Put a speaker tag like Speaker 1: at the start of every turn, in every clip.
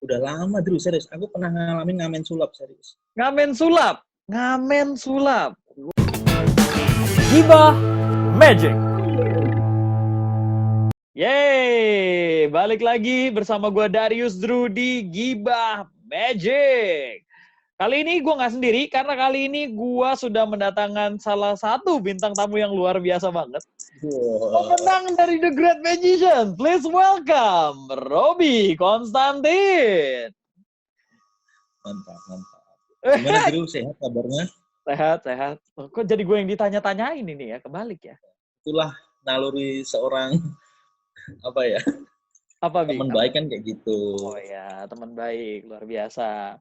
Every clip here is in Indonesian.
Speaker 1: Udah lama terus serius. Aku pernah ngalamin ngamen sulap serius.
Speaker 2: Ngamen sulap. Ngamen sulap.
Speaker 3: Gibah Magic.
Speaker 2: Yeay, balik lagi bersama gue Darius Drew di Gibah Magic. Kali ini gue nggak sendiri, karena kali ini gue sudah mendatangkan salah satu bintang tamu yang luar biasa banget.
Speaker 1: Wow.
Speaker 2: Pemenang dari The Great Magician. Please welcome Robby Konstantin.
Speaker 1: Mantap, mantap. Gimana Drew, sehat kabarnya?
Speaker 2: Sehat, sehat. Oh, kok jadi gue yang ditanya-tanyain ini ya, kebalik ya.
Speaker 1: Itulah naluri seorang apa ya?
Speaker 2: Apa, Bi?
Speaker 1: Teman baik kan kayak gitu.
Speaker 2: Oh ya, teman baik, luar biasa.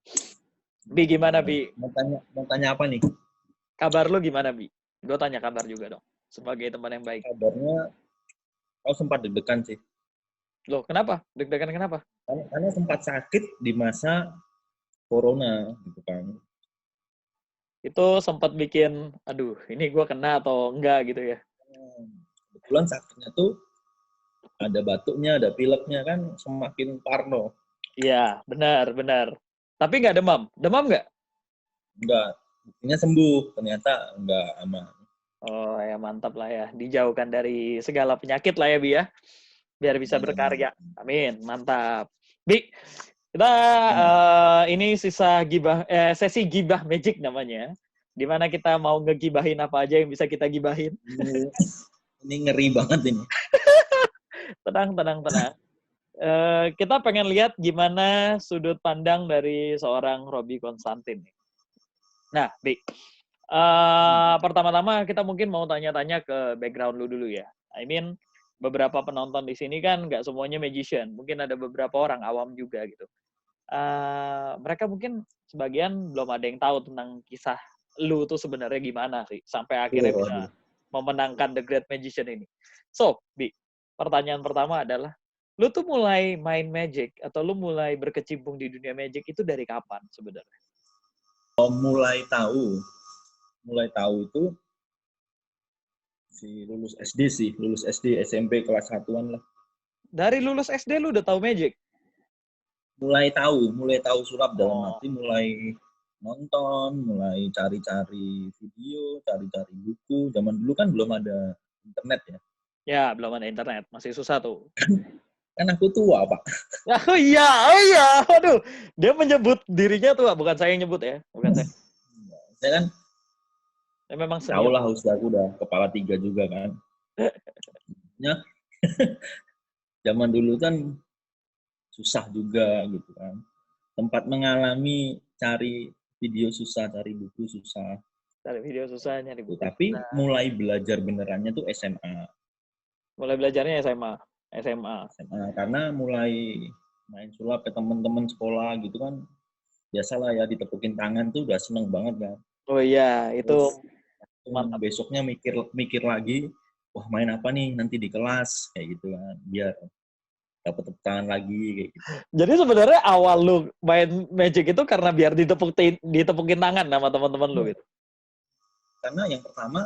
Speaker 2: Bi, gimana, Bi?
Speaker 1: Mau tanya apa nih?
Speaker 2: Kabar lu gimana, Bi? Gue tanya kabar juga dong, sebagai teman yang baik.
Speaker 1: Kabarnya, aku sempat deg-degan sih.
Speaker 2: Loh, kenapa? Deg-degan kenapa?
Speaker 1: Karena sempat sakit di masa corona, gitu kan.
Speaker 2: Itu sempat bikin, aduh, ini gue kena atau enggak gitu ya?
Speaker 1: Kebetulan sakitnya tuh ada batuknya, ada pileknya kan semakin parno.
Speaker 2: Iya, benar, benar. Tapi nggak demam? Demam nggak?
Speaker 1: Enggak, buktinya sembuh, ternyata enggak aman.
Speaker 2: Oh ya, mantap lah ya. Dijauhkan dari segala penyakit lah ya, Bi ya. Biar bisa berkarya. Amin, mantap. Bi, kita ini sisa sesi Gibah Magic namanya. Dimana kita mau ngegibahin apa aja yang bisa kita gibahin.
Speaker 1: Ini ngeri banget ini.
Speaker 2: Tenang, tenang, tenang. Kita pengen lihat gimana sudut pandang dari seorang Robby Konstantin. Nah, Bi, pertama-tama kita mungkin mau tanya-tanya ke background lu dulu ya. I mean, beberapa penonton di sini kan nggak semuanya magician. Mungkin ada beberapa orang awam juga gitu. Mereka mungkin sebagian belum ada yang tahu tentang kisah lu tuh sebenarnya gimana sih sampai akhirnya bisa memenangkan The Great Magician ini. So, Bi, pertanyaan pertama adalah, lu tuh mulai main magic atau lu mulai berkecimpung di dunia magic itu dari kapan sebenarnya?
Speaker 1: Mulai tahu itu lulus SD, SMP kelas 1-an lah.
Speaker 2: Dari lulus SD lu udah tahu magic?
Speaker 1: Mulai tahu sulap dalam arti mulai nonton, mulai cari-cari video, cari-cari buku. Zaman dulu kan belum ada internet ya.
Speaker 2: Ya, belum ada internet, masih susah tuh.
Speaker 1: Kan aku tua, Pak.
Speaker 2: Oh iya, aduh, dia menyebut dirinya tua, bukan saya yang nyebut ya, bukan saya.
Speaker 1: Saya kan
Speaker 2: Ya, memang
Speaker 1: tahu lah usia aku udah kepala 3 juga kan. Ya, zaman dulu kan susah juga gitu kan. Tempat mengalami cari video susah, cari buku susah.
Speaker 2: Cari video susah, nyari buku.
Speaker 1: Tapi mulai belajar benerannya tuh SMA.
Speaker 2: Mulai belajarnya SMA.
Speaker 1: Karena mulai main sulap ke teman-teman sekolah gitu kan. Biasalah ya ditepukin tangan tuh udah seneng banget kan.
Speaker 2: Oh iya, itu
Speaker 1: mantap. Besoknya mikir lagi, wah main apa nih nanti di kelas kayak gitu kan. Biar dapat tepuk tangan lagi kayak gitu.
Speaker 2: Jadi sebenarnya awal lu main magic itu karena biar ditepukin tangan sama teman-teman lu gitu.
Speaker 1: Karena yang pertama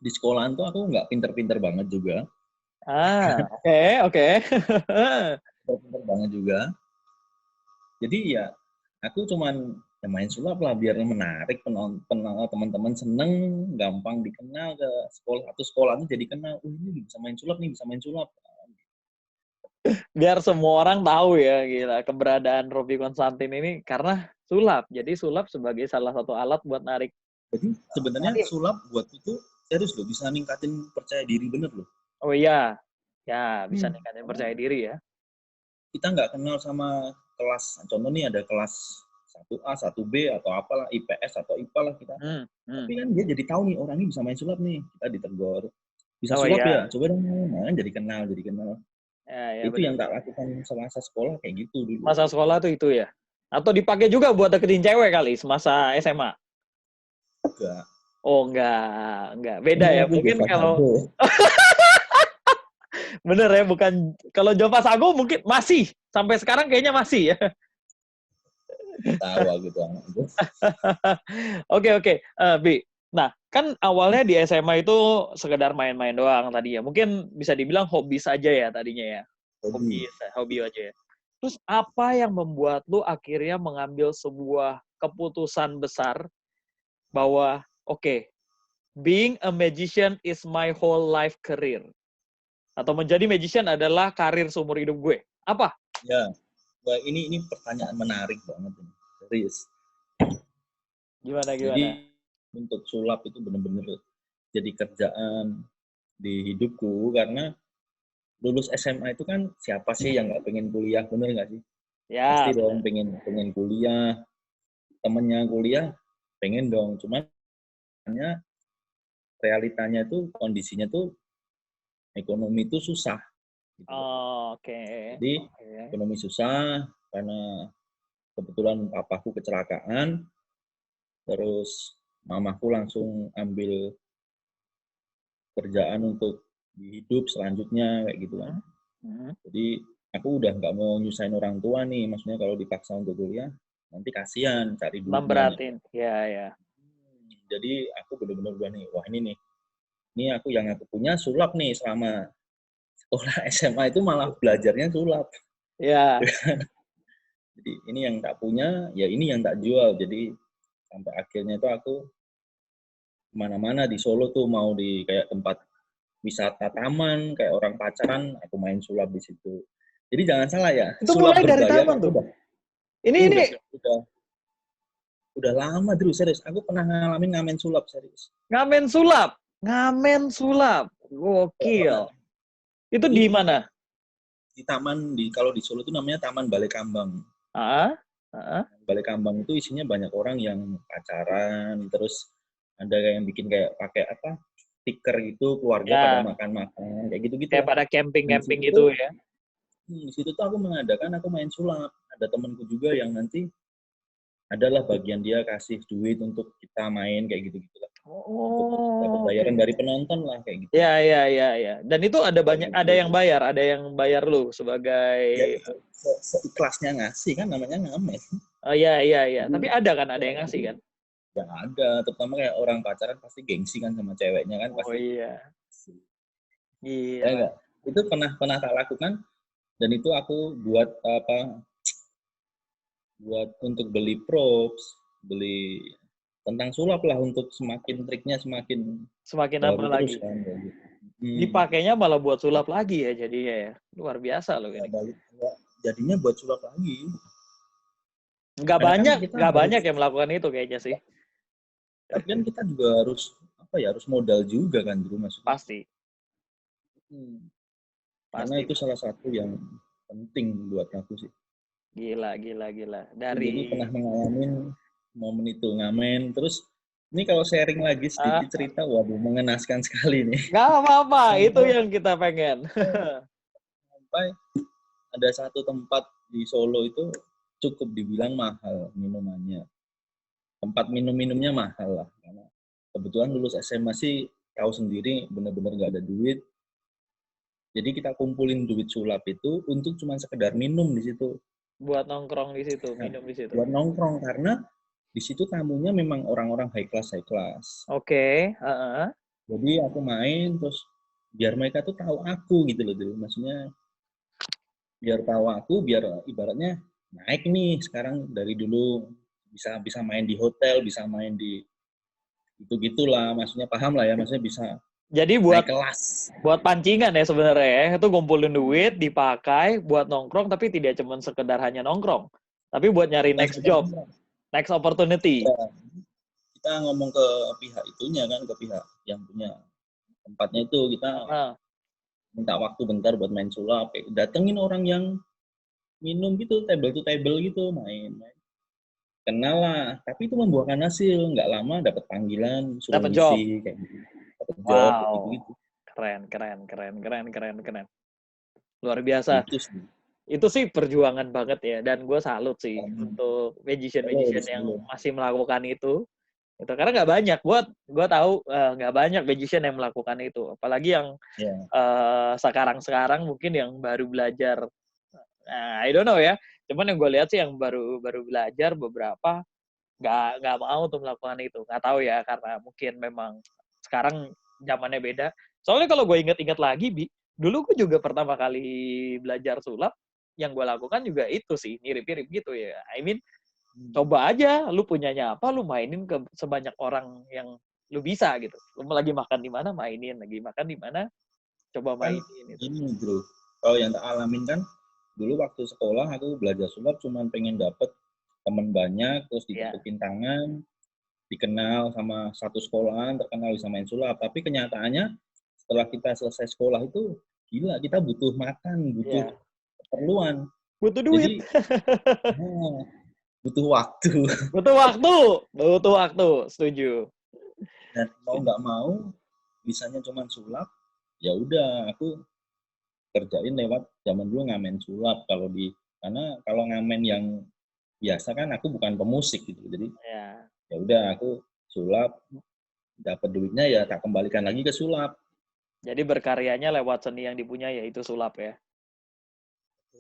Speaker 1: di sekolahan tuh aku nggak pinter-pinter banget juga.
Speaker 2: Oke.
Speaker 1: Pinter banget juga. Jadi ya aku cuman ya main sulap lah biar menarik teman-teman seneng, gampang dikenal ke sekolah atau sekolahnya jadi kenal. Ini bisa main sulap nih, bisa main sulap.
Speaker 2: Biar semua orang tahu ya, gila, keberadaan Robby Konstantin ini karena sulap. Jadi sulap sebagai salah satu alat buat narik.
Speaker 1: Jadi sebenarnya sulap buat itu serius loh, bisa ningkatin percaya diri bener loh.
Speaker 2: Oh iya, ya bisa ningkatin percaya diri ya.
Speaker 1: Kita nggak kenal sama kelas, contoh nih ada kelas 1A, 1B atau apalah, IPS atau IPA lah kita. Tapi kan dia jadi tahu nih orang ini bisa main sulap nih, kita ditegur. Bisa sulap ya, coba dong main, jadi kenal.
Speaker 2: Ya,
Speaker 1: itu bener. Yang tak lakukan semasa sekolah kayak gitu dulu.
Speaker 2: Masa sekolah tuh itu ya? Atau dipakai juga buat deketin cewek kali semasa SMA?
Speaker 1: Enggak.
Speaker 2: Oh enggak. Beda ya, mungkin kalau... Bener ya, bukan... Kalau Jova Sago mungkin masih. Sampai sekarang kayaknya masih ya.
Speaker 1: Tahu gitu.
Speaker 2: Oke. Bi, nah kan awalnya di SMA itu sekedar main-main doang tadi ya. Mungkin bisa dibilang hobi saja ya tadinya ya. Hobi aja ya. Terus apa yang membuat lu akhirnya mengambil sebuah keputusan besar bahwa oke, being a magician is my whole life career. Atau menjadi magician adalah karir seumur hidup gue. Apa?
Speaker 1: Ya, wah, ini pertanyaan menarik banget ini. Serius.
Speaker 2: Gimana?
Speaker 1: Jadi untuk sulap itu benar-benar jadi kerjaan di hidupku karena lulus SMA itu kan siapa sih yang nggak pengen kuliah, bener nggak sih?
Speaker 2: Ya,
Speaker 1: Pasti dong pengen kuliah, temennya kuliah pengen dong, cuman realitanya tuh kondisinya tuh ekonomi itu susah. Gitu.
Speaker 2: Oke.
Speaker 1: Jadi ekonomi susah karena kebetulan papaku kecelakaan, terus mamaku langsung ambil kerjaan untuk hidup selanjutnya kayak gitu kan. Jadi aku udah nggak mau nyusahin orang tua nih, maksudnya kalau dipaksa untuk kuliah nanti kasihan cari duitnya.
Speaker 2: Memberatin, ya.
Speaker 1: Jadi aku benar-benar udah nih, wah ini aku yang aku punya sulap nih selama sekolah SMA itu malah belajarnya sulap.
Speaker 2: Ya.
Speaker 1: Jadi ini yang tak punya, ya ini yang tak jual. Jadi sampai akhirnya itu aku kemana-mana di Solo tuh mau di kayak tempat wisata taman, kayak orang pacaran, aku main sulap di situ. Jadi jangan salah ya,
Speaker 2: Itu
Speaker 1: sulap
Speaker 2: mulai dari
Speaker 1: berbayar
Speaker 2: taman tuh. Ini
Speaker 1: udah lama terus serius. Aku pernah ngalamin ngamen sulap serius.
Speaker 2: Ngamen sulap. Gokil. Itu di mana?
Speaker 1: Di taman kalau di Solo itu namanya Taman Balai Kambang. Balai Kambang itu isinya banyak orang yang pacaran, terus ada yang bikin kayak pakai apa? Stiker gitu, keluarga pada makan-makan, kayak gitu-gitu.
Speaker 2: Kayak pada camping-camping gitu ya.
Speaker 1: Di situ tuh aku main sulap. Ada temanku juga yang nanti adalah bagian dia kasih duit untuk kita main kayak gitu-gitu lah. Dapat bayaran dari penonton lah kayak gitu.
Speaker 2: Ya. Dan itu ada banyak, ada yang bayar lu sebagai.
Speaker 1: Ya, seikhlasnya ngasih kan namanya ngamen.
Speaker 2: Oh iya. Tapi ada yang ngasih kan?
Speaker 1: Ya ada, terutama kayak orang pacaran pasti gengsi kan sama ceweknya kan pasti.
Speaker 2: Oh iya.
Speaker 1: Ya enggak? Itu pernah tak lakukan dan itu aku buat untuk beli props, beli tentang sulap lah untuk semakin triknya semakin
Speaker 2: apa lagi.
Speaker 1: Kan, gitu.
Speaker 2: Dipakainya malah buat sulap lagi ya jadinya ya. Luar biasa loh ini.
Speaker 1: Jadinya buat sulap lagi.
Speaker 2: Nggak banyak yang melakukan itu kayaknya sih.
Speaker 1: Tapi kan kita juga harus modal juga kan dulu maksudnya.
Speaker 2: Pasti.
Speaker 1: Karena itu salah satu yang penting buat aku sih.
Speaker 2: Gila.
Speaker 1: Jadi pernah mengalami momen itu ngamen, terus ini kalau sharing lagi sedikit cerita, waduh mengenaskan sekali nih.
Speaker 2: Nggak apa-apa, itu yang kita pengen.
Speaker 1: Sampai ada satu tempat di Solo itu cukup dibilang mahal minumannya. Tempat minumnya mahal lah. Karena kebetulan lulus SMA sih tahu sendiri benar-benar nggak ada duit. Jadi kita kumpulin duit sulap itu untuk cuma sekedar minum di situ.
Speaker 2: Buat nongkrong di situ, minum di situ.
Speaker 1: Buat nongkrong karena di situ tamunya memang orang-orang high class.
Speaker 2: Oke.
Speaker 1: Jadi aku main terus biar mereka tuh tahu aku gitu loh, maksudnya biar tahu aku, biar ibaratnya naik nih sekarang dari dulu bisa main di hotel, bisa main di itu gitulah, maksudnya paham lah ya, maksudnya bisa.
Speaker 2: Jadi buat pancingan ya sebenarnya ya, itu kumpulin duit dipakai buat nongkrong tapi tidak cuma sekedar hanya nongkrong, tapi buat nyari next job, next opportunity.
Speaker 1: Ya, kita ngomong ke pihak itunya kan, ke pihak yang punya tempatnya itu, kita minta waktu bentar buat main sulap, datengin orang yang minum gitu, table to table gitu, main. Kenal lah, tapi itu membuahkan hasil, nggak lama dapat panggilan, suruh ngisi kayak gitu.
Speaker 2: Wow, gitu. Keren. Luar biasa. Itu sih perjuangan banget ya, dan gue salut sih untuk magician yang masih melakukan itu. Karena nggak banyak, gue tahu nggak banyak magician yang melakukan itu, apalagi yang sekarang mungkin yang baru belajar. I don't know ya, cuman yang gue lihat sih yang baru belajar beberapa nggak mau tuh melakukan itu. Nggak tahu ya, karena mungkin memang sekarang zamannya beda. Soalnya kalau gue inget-inget lagi, dulu gue juga pertama kali belajar sulap yang gue lakukan juga itu sih, mirip-mirip gitu ya. I mean, coba aja, lu punyanya apa, lu mainin ke sebanyak orang yang lu bisa gitu. Lu lagi makan di mana, mainin. Lagi makan di mana, coba
Speaker 1: Kan
Speaker 2: mainin itu.
Speaker 1: ini bro, kalau yang tak alamin kan, dulu waktu sekolah aku belajar sulap cuman pengen dapet teman banyak, terus
Speaker 2: Ya,
Speaker 1: ditepukin tangan, dikenal sama satu sekolahan, terkenal bisa main sulap. Tapi kenyataannya setelah kita selesai sekolah itu, gila, kita butuh makan, butuh
Speaker 2: ya.
Speaker 1: keperluan.
Speaker 2: Butuh duit.
Speaker 1: Jadi, butuh waktu.
Speaker 2: Butuh waktu, setuju.
Speaker 1: Dan mau nggak mau, misalnya cuma sulap, ya udah aku kerjain lewat zaman dulu ngamen sulap karena kalau ngamen yang biasa kan aku bukan pemusik gitu. Jadi
Speaker 2: Ya.
Speaker 1: ya udah aku sulap, dapat duitnya ya tak kembalikan lagi ke sulap.
Speaker 2: Jadi berkaryanya lewat seni yang dipunya yaitu sulap ya.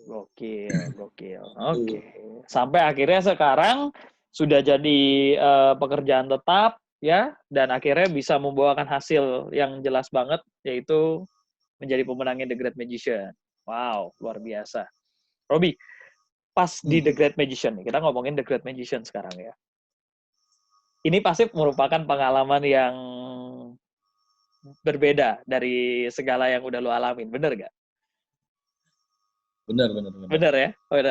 Speaker 2: Gokil. Oke. Sampai akhirnya sekarang sudah jadi pekerjaan tetap ya, dan akhirnya bisa membawakan hasil yang jelas banget, yaitu menjadi pemenangnya The Great Magician. Wow, luar biasa. Robi, pas di The Great Magician nih, kita ngomongin The Great Magician sekarang ya. Ini pasti merupakan pengalaman yang berbeda dari segala yang udah lo alamin, bener gak?
Speaker 1: Benar.
Speaker 2: Bener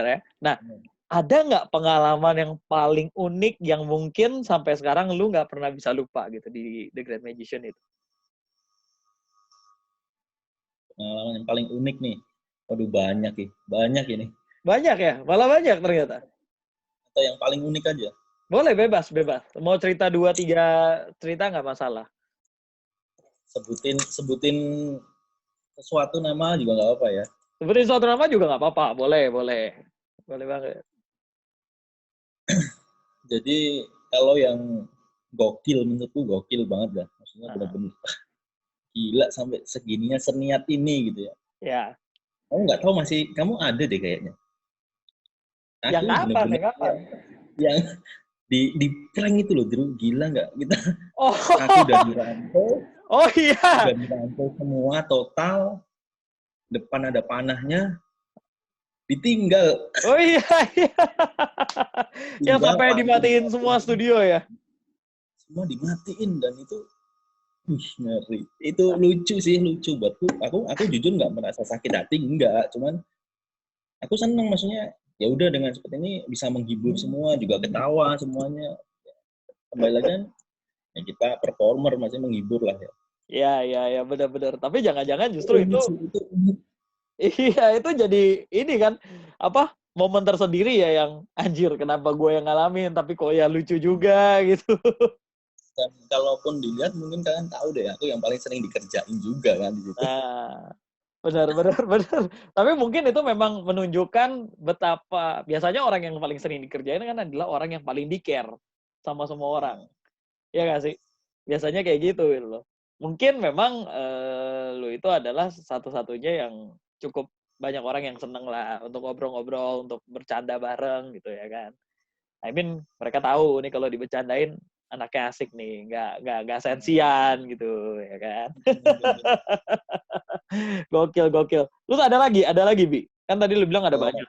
Speaker 2: ya. Nah, ada nggak pengalaman yang paling unik yang mungkin sampai sekarang lu nggak pernah bisa lupa gitu di The Great Magician itu?
Speaker 1: Pengalaman yang paling unik nih. Waduh banyak ini.
Speaker 2: Banyak ya? Malah banyak ternyata.
Speaker 1: Atau yang paling unik aja.
Speaker 2: Boleh, bebas. Mau cerita 2-3 cerita nggak masalah.
Speaker 1: Sebutin sesuatu nama juga nggak apa ya.
Speaker 2: Seperti suatu nama juga nggak apa-apa. Boleh banget.
Speaker 1: Jadi kalau yang gokil menurutku gokil banget dah. Maksudnya benar-benar gila sampai segininya seniat ini gitu ya.
Speaker 2: Ya.
Speaker 1: Kamu nggak tahu kamu ada deh kayaknya.
Speaker 2: Yang
Speaker 1: Aku
Speaker 2: kapan?
Speaker 1: bener-bener yang di prank itu loh, Drew. Gila nggak? Aku udah dirantau.
Speaker 2: Oh iya.
Speaker 1: Udah dirantau semua total. Depan ada panahnya. Ditinggal.
Speaker 2: Oh iya. Yang sampai dimatiin semua studio ya?
Speaker 1: Semua dimatiin dan itu ngeri. Itu lucu buatku. Aku jujur nggak merasa sakit hati, enggak. Cuman aku seneng, maksudnya ya udah dengan seperti ini bisa menghibur semua, juga ketawa semuanya. Kembali lagi kan ya kita performer masih menghibur lah ya.
Speaker 2: Iya, benar. Tapi jangan-jangan justru itu iya, itu jadi ini kan momen tersendiri ya yang anjir kenapa gue yang ngalamin tapi kok ya lucu juga gitu.
Speaker 1: Dan kalaupun dilihat mungkin kalian tahu deh aku yang paling sering dikerjain juga kan di situ.
Speaker 2: Nah, benar. Tapi mungkin itu memang menunjukkan betapa biasanya orang yang paling sering dikerjain kan adalah orang yang paling di-care sama semua orang. Iya nggak sih? Biasanya kayak gitu loh. Mungkin memang lu itu adalah satu-satunya yang cukup banyak orang yang seneng lah untuk ngobrol-ngobrol, untuk bercanda bareng gitu ya kan. I mean mereka tahu nih kalau dibercandain anaknya asik nih, nggak sensian gitu ya kan. Gokil. Terus ada lagi Bi. Kan tadi lu bilang ada banyak.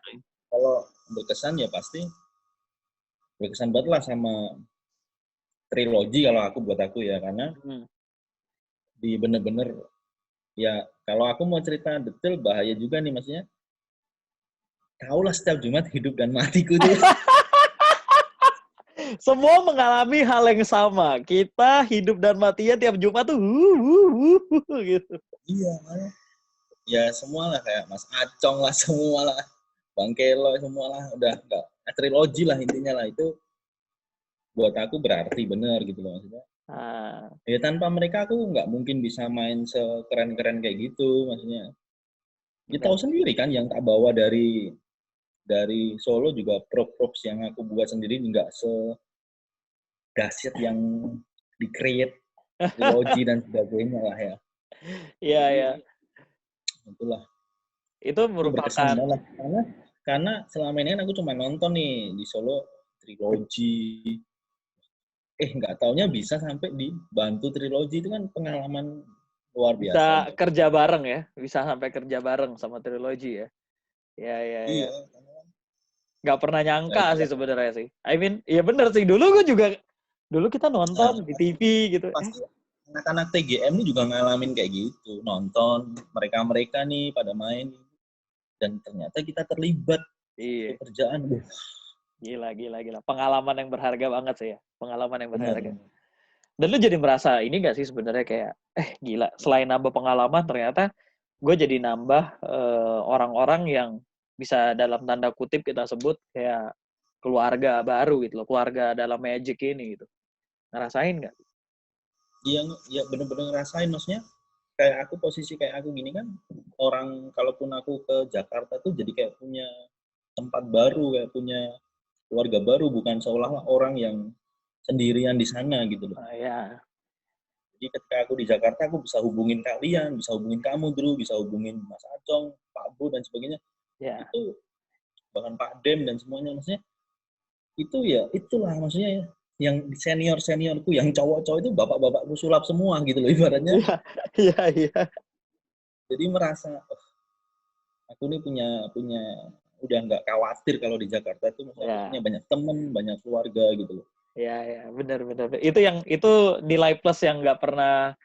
Speaker 1: Kalau berkesan ya pasti berkesan banget lah sama trilogi kalau buat aku ya, karena di bener-bener ya kalau aku mau cerita detail bahaya juga nih, maksudnya tahulah setiap Jumat hidup dan matiku tuh.
Speaker 2: Semua mengalami hal yang sama. Kita hidup dan matinya tiap Jumat tuh gitu.
Speaker 1: Iya, ya semua lah kayak Mas Acong lah, semua lah Bang Kelo, semua lah udah enggak trilogi lah intinya lah, itu buat aku berarti bener gitu loh maksudnya. Ya tanpa mereka aku nggak mungkin bisa main sekeren-keren kayak gitu, maksudnya. Kita tahu sendiri kan yang tak bawa dari Solo juga props yang aku buat sendiri nggak dahsyat yang di-create trilogi dan sebagainya lah ya.
Speaker 2: Iya.
Speaker 1: Itulah.
Speaker 2: Itu merupakan
Speaker 1: karena selama ini kan aku cuma nonton nih di Solo trilogi. Nggak taunya bisa sampai dibantu trilogi, itu kan pengalaman luar biasa.
Speaker 2: Bisa kerja bareng ya, bisa sampai kerja bareng sama trilogi ya. Iya.
Speaker 1: Iya.
Speaker 2: Nggak pernah
Speaker 1: Nah,
Speaker 2: nyangka
Speaker 1: itu
Speaker 2: sih
Speaker 1: kan
Speaker 2: sebenarnya sih. I mean, iya bener sih. Dulu kita nonton di
Speaker 1: pasti,
Speaker 2: TV gitu.
Speaker 1: pasti anak-anak TGM ini juga ngalamin kayak gitu, nonton mereka nih pada main dan ternyata kita terlibat
Speaker 2: Iya.
Speaker 1: pekerjaan.
Speaker 2: Gila. Pengalaman yang berharga banget sih ya. Pengalaman yang
Speaker 1: Bener.
Speaker 2: berharga. Dan lu jadi merasa ini nggak sih sebenarnya kayak, gila. Selain nambah pengalaman, ternyata gue jadi nambah orang-orang yang bisa dalam tanda kutip kita sebut kayak keluarga baru gitu loh. Keluarga dalam Magic ini gitu. Ngerasain nggak?
Speaker 1: Iya, ya bener-bener ngerasain, maksudnya kayak aku posisi kayak aku gini kan, orang kalaupun aku ke Jakarta tuh jadi kayak punya tempat baru, kayak punya keluarga baru, bukan seolah-olah orang yang sendirian di sana gitu loh.
Speaker 2: Ya.
Speaker 1: Jadi ketika aku di Jakarta, aku bisa hubungin kalian, bisa hubungin kamu, Drew, bisa hubungin Mas Acong, Pak Bu, dan sebagainya.
Speaker 2: Ya.
Speaker 1: Itu bahkan Pak Dem dan semuanya, maksudnya itu ya itulah maksudnya ya, yang seniorku yang cowok-cowok itu bapak-bapakku sulap semua gitu loh ibaratnya.
Speaker 2: Iya.
Speaker 1: Jadi merasa aku nih punya udah nggak khawatir kalau di Jakarta itu, maksudnya aku punya
Speaker 2: Ya.
Speaker 1: banyak temen, banyak keluarga gitu loh.
Speaker 2: Ya, benar. Itu nilai plus yang nggak pernah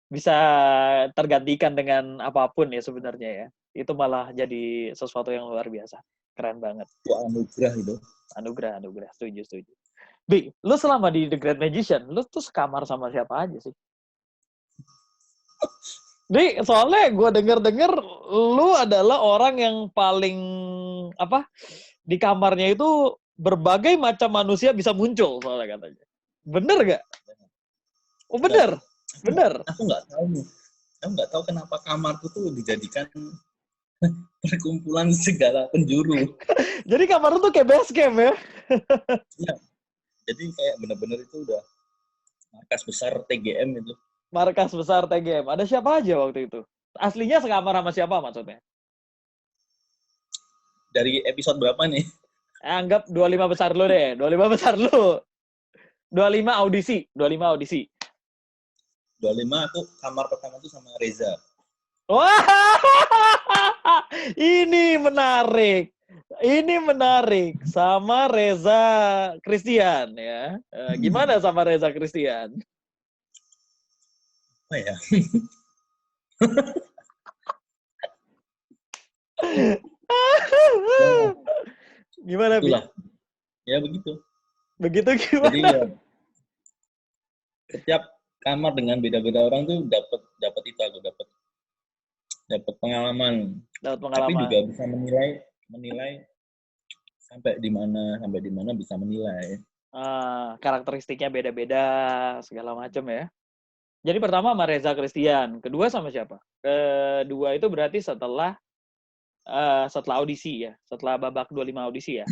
Speaker 2: bisa tergantikan dengan apapun ya sebenarnya ya. Itu malah jadi sesuatu yang luar biasa. Keren banget.
Speaker 1: Itu anugerah itu.
Speaker 2: Anugerah. Setuju. Bi, lu selama di The Great Magician, lu tuh sekamar sama siapa aja sih? Di, soalnya gue denger lu adalah orang yang paling di kamarnya itu berbagai macam manusia bisa muncul soalnya katanya. Bener gak? Oh bener.
Speaker 1: Aku nggak tahu nih. Aku nggak tahu kenapa kamarku tuh dijadikan perkumpulan segala penjuru.
Speaker 2: Jadi kamar lu tuh kayak base camp ya?
Speaker 1: Ya, jadi kayak bener-bener itu udah markas besar TGM itu.
Speaker 2: Markas besar TGM. Ada siapa aja waktu itu? Aslinya sekamar sama siapa maksudnya?
Speaker 1: Dari episode berapa nih?
Speaker 2: Anggap 25 besar lu deh. 25 besar lu. 25 audisi.
Speaker 1: 25 aku kamar pertama tuh sama Reza.
Speaker 2: Wah, ini menarik. Sama Reza Christian ya. Gimana sama Reza Christian?
Speaker 1: Apa ya?
Speaker 2: Gimana, Bi?
Speaker 1: Itulah. Ya begitu.
Speaker 2: Begitu gimana?
Speaker 1: Jadi ya, setiap kamar dengan beda-beda orang tuh dapat itu, aku dapat pengalaman. Tapi juga bisa menilai sampai di mana bisa menilai.
Speaker 2: Karakteristiknya beda-beda segala macam ya. Jadi pertama sama Reza Christian, kedua sama siapa? Kedua itu berarti setelah audisi ya, setelah babak 25 audisi ya.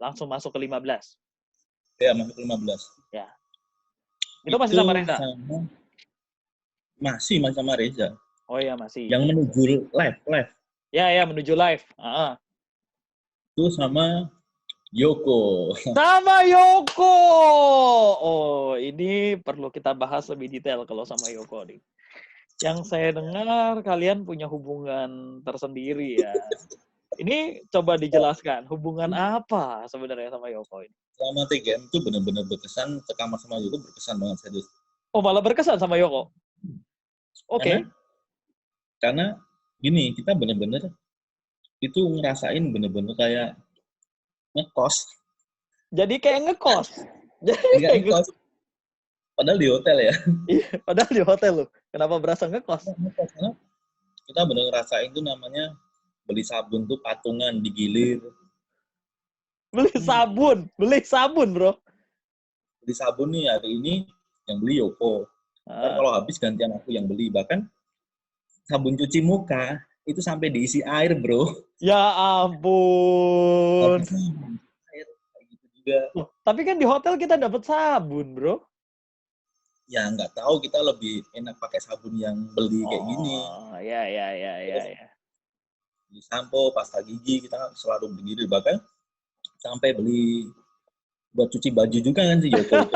Speaker 2: Langsung masuk ke 15.
Speaker 1: Ya, masuk ke 15.
Speaker 2: Ya. Itu masih sama Reza?
Speaker 1: Masih sama Reza.
Speaker 2: Oh iya, masih.
Speaker 1: Yang menuju live.
Speaker 2: Ya, menuju live.
Speaker 1: Itu sama Yoko.
Speaker 2: Sama Yoko! Oh, ini perlu kita bahas lebih detail kalau sama Yoko nih. Yang saya dengar kalian punya hubungan tersendiri ya. Ini coba dijelaskan, hubungan apa sebenarnya sama Yoko ini?
Speaker 1: Selama TGM itu benar-benar berkesan, sekamar sama Yoko berkesan banget serius.
Speaker 2: Oh, malah berkesan sama Yoko? Oke.
Speaker 1: Karena gini, kita benar-benar itu ngerasain benar-benar kayak ngekos.
Speaker 2: Jadi kayak ngekos?
Speaker 1: Ngekos. Padahal di hotel ya.
Speaker 2: Iya, padahal di hotel loh. Kenapa berasa ngekos?
Speaker 1: Karena kita benar ngerasain itu namanya beli sabun tuh patungan digilir.
Speaker 2: Beli sabun bro.
Speaker 1: Beli sabun nih hari ini yang beli Yoko. Kalau habis gantian aku yang beli. Bahkan sabun cuci muka itu sampai diisi air bro.
Speaker 2: Ya ampun.
Speaker 1: Air gitu juga.
Speaker 2: Tapi kan di hotel kita dapat sabun bro.
Speaker 1: Ya nggak tahu, kita lebih enak pakai sabun yang beli kayak gini.
Speaker 2: Oh ya.
Speaker 1: Beli sampo, pasta gigi kita selalu beli, bahkan sampai beli buat cuci baju juga kan si Yoko itu.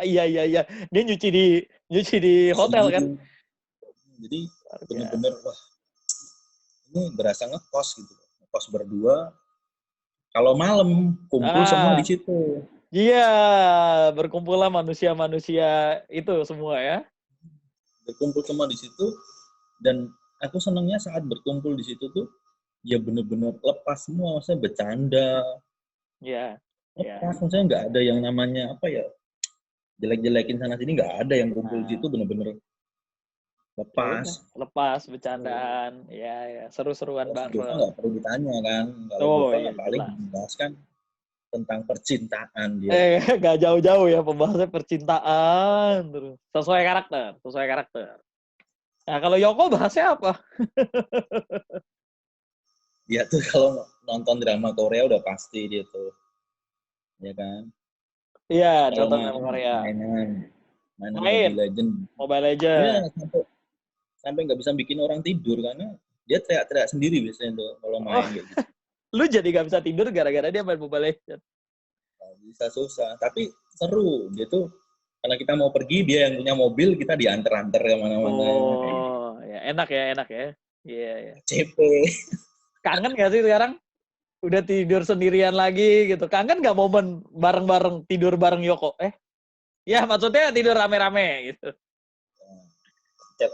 Speaker 2: Iya. Dia nyuci di hotel kan.
Speaker 1: Jadi bener-bener wah ini berasa ngekos gitu. kos berdua. Kalau malam kumpul semua di situ.
Speaker 2: Iya, berkumpullah manusia-manusia itu semua ya.
Speaker 1: Berkumpul semua di situ, dan aku senangnya saat berkumpul di situ tuh ya bener-bener lepas semua, maksudnya bercanda.
Speaker 2: Iya.
Speaker 1: Lepas, maksudnya nggak ada yang namanya apa ya, jelek-jelekin sana sini, nggak ada. Yang kumpul di situ bener-bener lepas.
Speaker 2: Lepas bercandaan, ya, seru-seruan
Speaker 1: Kalau si Jova
Speaker 2: bareng.
Speaker 1: nggak perlu ditanya kan, kalau
Speaker 2: Oh
Speaker 1: Jova
Speaker 2: iya,
Speaker 1: paling
Speaker 2: jelas.
Speaker 1: menjelaskan tentang percintaan dia.
Speaker 2: Gak jauh-jauh ya pembahasannya percintaan terus. Sesuai karakter. Nah, kalau Yoko bahasnya apa?
Speaker 1: Dia tuh kalau nonton drama Korea udah pasti dia tuh, ya kan.
Speaker 2: Iya,
Speaker 1: Kalau
Speaker 2: nonton drama Korea.
Speaker 1: mainan
Speaker 2: Main
Speaker 1: Mobile Legend,
Speaker 2: Mobile
Speaker 1: ya
Speaker 2: Legends.
Speaker 1: sampai nggak bisa bikin orang tidur karena dia teriak-teriak sendiri biasanya tuh kalau
Speaker 2: Oh,
Speaker 1: main kayak gitu.
Speaker 2: lu jadi gak bisa tidur gara-gara dia main Mobile Legends.
Speaker 1: Nah, bisa susah, tapi seru. Dia tuh karena kita mau pergi, dia yang punya mobil, kita diantar-antar kemana-mana.
Speaker 2: Oh, ya enak ya. Iya, iya.
Speaker 1: CP.
Speaker 2: Kangen gak sih sekarang? Udah tidur sendirian lagi gitu. Kangen gak momen bareng-bareng tidur bareng Yoko? Ya maksudnya tidur rame-rame gitu.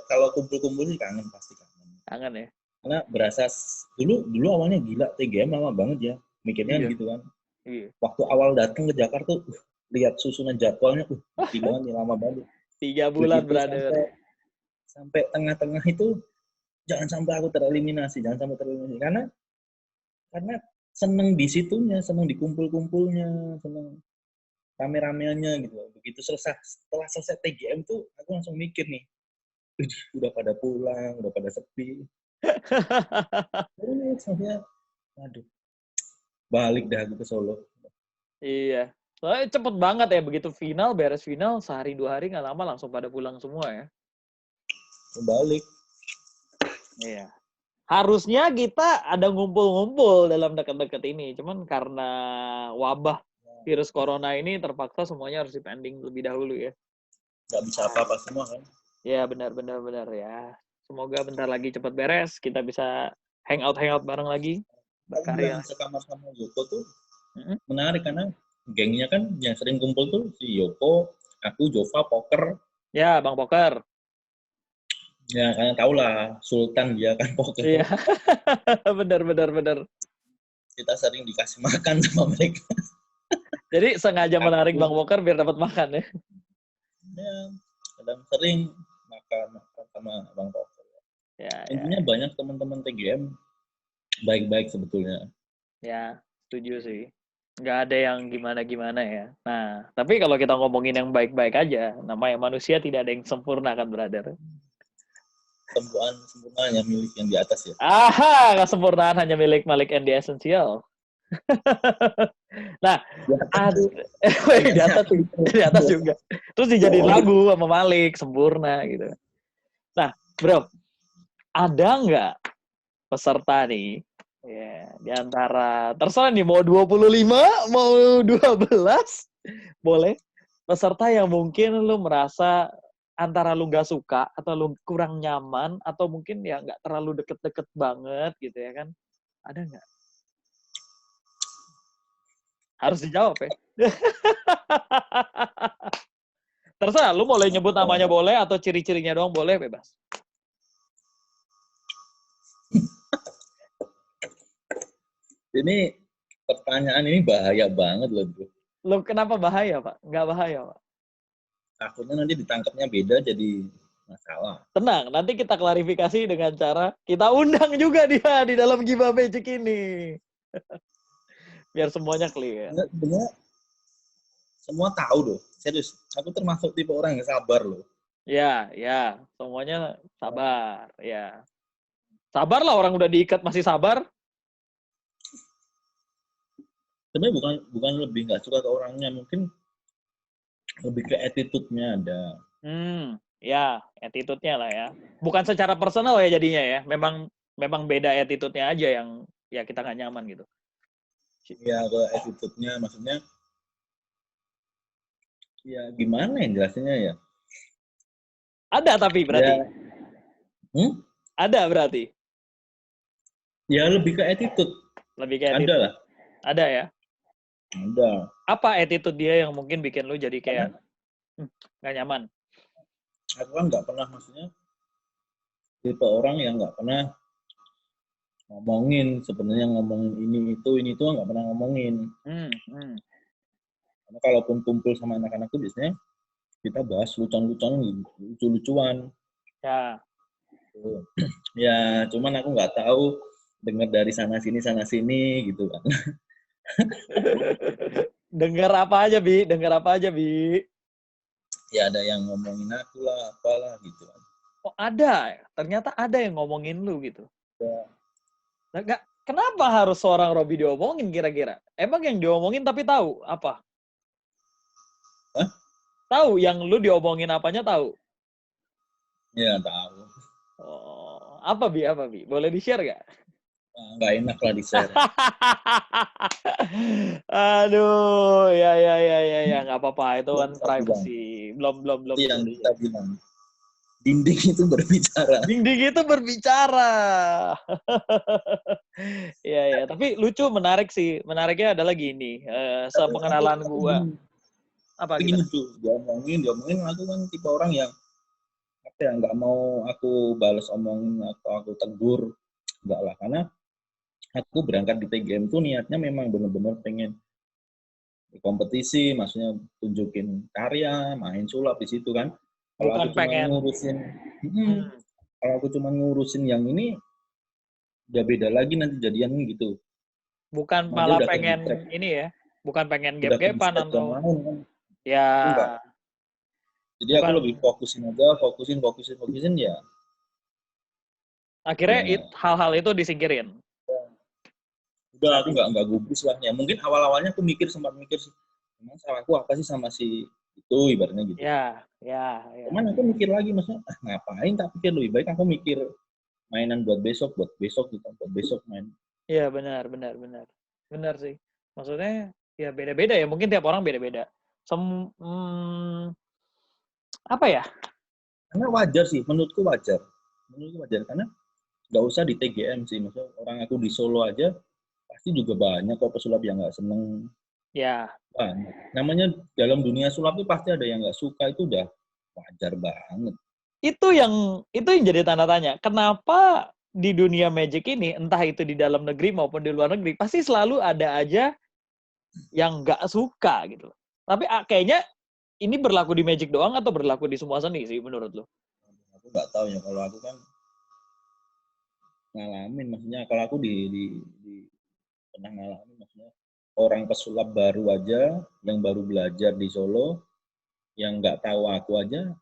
Speaker 1: Kalau kumpul-kumpul sih kangen, pasti kangen.
Speaker 2: Kangen ya?
Speaker 1: Karena berasa dulu awalnya gila, TGM lama banget ya. Mikirnya
Speaker 2: Iya.
Speaker 1: gitu kan.
Speaker 2: Iya.
Speaker 1: Waktu awal datang ke Jakarta, lihat susunan jadwalnya, mati banget nih, lama banget.
Speaker 2: 3 bulan,
Speaker 1: Begitu
Speaker 2: brother.
Speaker 1: sampai tengah-tengah itu, jangan sampai aku tereliminasi. Karena seneng di situnya, seneng di kumpul-kumpulnya, seneng rame-rameannya gitu. Begitu setelah selesai TGM tuh, aku langsung mikir nih, udah pada pulang, udah pada sepi. Terus maksudnya, aduh, balik dah aku ke Solo.
Speaker 2: Iya. Soalnya cepet banget ya, begitu beres final, sehari 2 hari nggak lama langsung pada pulang semua ya.
Speaker 1: Balik.
Speaker 2: Iya. Harusnya kita ada ngumpul-ngumpul dalam dekat-dekat ini. Cuman karena wabah virus corona ini terpaksa semuanya harus dipending lebih dahulu ya.
Speaker 1: Nggak bisa apa-apa semua kan.
Speaker 2: Ya benar ya. Semoga bentar lagi cepat beres, kita bisa hangout bareng lagi, berkarya.
Speaker 1: Yang sekamar sama Yoko tuh menarik karena gengnya kan yang sering kumpul tuh si Yoko, aku, Jova, Poker.
Speaker 2: Ya, Bang Poker.
Speaker 1: Ya karena tau lah, Sultan dia kan Poker.
Speaker 2: Iya, benar.
Speaker 1: Kita sering dikasih makan sama mereka.
Speaker 2: Jadi sengaja menarik Bang Poker biar dapat makan ya.
Speaker 1: Ya, kadang sering makan sama Bang Poker.
Speaker 2: Ya,
Speaker 1: intinya banyak teman-teman TGM baik-baik sebetulnya.
Speaker 2: Ya, setuju sih. Nggak ada yang gimana-gimana ya. Nah, tapi kalau kita ngomongin yang baik-baik aja, namanya manusia tidak ada yang sempurna kan, brother.
Speaker 1: Sempurna hanya milik yang di atas ya.
Speaker 2: Kesempurnaan hanya milik Malik and the Essential. Nah, di atas juga. Terus dijadiin lagu sama Malik, sempurna gitu. Nah, bro, ada nggak peserta nih, ya, di antara, terserah nih, mau 25, mau 12, boleh, peserta yang mungkin lu merasa antara lu nggak suka, atau lu kurang nyaman, atau mungkin ya nggak terlalu deket-deket banget gitu ya kan, ada nggak? Harus dijawab ya. Terserah, lu boleh nyebut namanya boleh, atau ciri-cirinya doang boleh, bebas.
Speaker 1: Ini pertanyaan ini bahaya banget loh, bro.
Speaker 2: Lu kenapa bahaya, Pak? Nggak bahaya, Pak.
Speaker 1: Takutnya nanti ditangkapnya beda jadi masalah.
Speaker 2: Tenang, nanti kita klarifikasi dengan cara kita undang juga dia di dalam Giba Magic ini. Biar semuanya clear.
Speaker 1: Sebenarnya semua tahu loh, serius. Aku termasuk tipe orang yang sabar loh.
Speaker 2: Ya, semuanya sabar, ya. Sabar lah, orang udah diikat masih sabar.
Speaker 1: Sebenarnya bukan lebih nggak suka ke orangnya, mungkin lebih ke attitude-nya ada.
Speaker 2: Ya, attitude-nya lah ya. Bukan secara personal ya jadinya ya. Memang beda attitude-nya aja yang ya kita nggak nyaman gitu.
Speaker 1: Ya, ke attitude-nya maksudnya ya gimana yang jelasinnya ya?
Speaker 2: Ada tapi berarti.
Speaker 1: Ya,
Speaker 2: Ada berarti.
Speaker 1: ya lebih ke attitude.
Speaker 2: Lebih kayak
Speaker 1: Ada
Speaker 2: attitude.
Speaker 1: lah.
Speaker 2: Ada ya?
Speaker 1: Ada.
Speaker 2: Apa attitude dia yang mungkin bikin lu jadi kayak
Speaker 1: Karena
Speaker 2: nggak nyaman?
Speaker 1: aku kan nggak pernah, maksudnya tipe orang yang nggak pernah ngomongin, sebenarnya ngomongin ini itu nggak pernah ngomongin. Karena kalaupun kumpul sama anak-anak tuh biasanya kita bahas lucu-lucuan.
Speaker 2: Ya.
Speaker 1: Ya, cuman aku nggak tahu dengar dari sana sini gitu kan.
Speaker 2: Dengar apa aja, Bi? Dengar apa aja, Bi?
Speaker 1: Ya ada yang ngomongin aku lah, apalah gitu kan.
Speaker 2: Oh, ada. Ternyata ada yang ngomongin lu gitu.
Speaker 1: Ya.
Speaker 2: Nah, kenapa harus seorang Robby diomongin kira-kira? Emang yang diomongin tapi tahu apa?
Speaker 1: Hah?
Speaker 2: Tahu yang lu diomongin apanya tahu?
Speaker 1: Ya tahu.
Speaker 2: Oh, apa Bi? Apa Bi? Boleh di-share gak?
Speaker 1: Nah, nggak enak lah di-share.
Speaker 2: Aduh, ya, nggak apa-apa. Itu kan privacy. Belum
Speaker 1: Itu yang
Speaker 2: jadi.
Speaker 1: kita bilang. Dinding itu berbicara.
Speaker 2: Dinding itu berbicara. Ya. Tapi lucu, menarik sih. Menariknya adalah gini. Sepengenalan gua. Apa
Speaker 1: Tapi
Speaker 2: gitu?
Speaker 1: gini tuh, diomongin aku kan tipe orang yang apa ya, nggak mau aku balas omongin atau aku tegur, nggak lah, karena aku berangkat di TGM tuh niatnya memang benar-benar pengen kompetisi, maksudnya tunjukin karya, main sulap di situ kan. Kalau aku
Speaker 2: Bukan
Speaker 1: cuma
Speaker 2: pengen.
Speaker 1: ngurusin, kalau aku cuma ngurusin yang ini, udah beda lagi nanti jadian gitu.
Speaker 2: Bukan
Speaker 1: Nanti
Speaker 2: malah
Speaker 1: udah ke distract,
Speaker 2: pengen ini ya. Bukan pengen
Speaker 1: udah ke
Speaker 2: gap-gapan
Speaker 1: distract yang
Speaker 2: atau
Speaker 1: lain kan.
Speaker 2: ya
Speaker 1: Aku enggak. Jadi aku
Speaker 2: bukan.
Speaker 1: lebih fokusin aja, fokusin ya.
Speaker 2: Akhirnya
Speaker 1: Ya,
Speaker 2: hal-hal itu disingkirin.
Speaker 1: udah
Speaker 2: Berarti
Speaker 1: aku nggak gubris lah. Ya mungkin awal-awalnya aku sempat mikir sih, emang salahku apa sih sama si itu, ibaratnya gitu.
Speaker 2: ya.
Speaker 1: Cuman aku mikir lagi, maksudnya ngapain, tak pikir lebih baik aku mikir mainan buat besok gitu, buat besok main.
Speaker 2: Iya, benar. Benar sih. Maksudnya ya beda-beda ya, mungkin tiap orang beda-beda. Apa ya?
Speaker 1: Karena wajar sih, menurutku wajar karena nggak usah di TGM sih, maksudnya orang aku di Solo aja pasti juga banyak kok pesulap yang nggak seneng.
Speaker 2: Ya,
Speaker 1: Banyak. Namanya dalam dunia sulap tuh pasti ada yang nggak suka, itu udah wajar banget.
Speaker 2: itu yang jadi tanda tanya. Kenapa di dunia Magic ini, entah itu di dalam negeri maupun di luar negeri, pasti selalu ada aja yang nggak suka gitu. Tapi kayaknya ini berlaku di Magic doang atau berlaku di semua seni sih menurut lo?
Speaker 1: Aku nggak tahu ya, kalau aku kan ngalamin, maksudnya kalau aku di pernah ngalamin, maksudnya orang pesulap baru aja yang baru belajar di Solo, yang nggak tahu aku aja,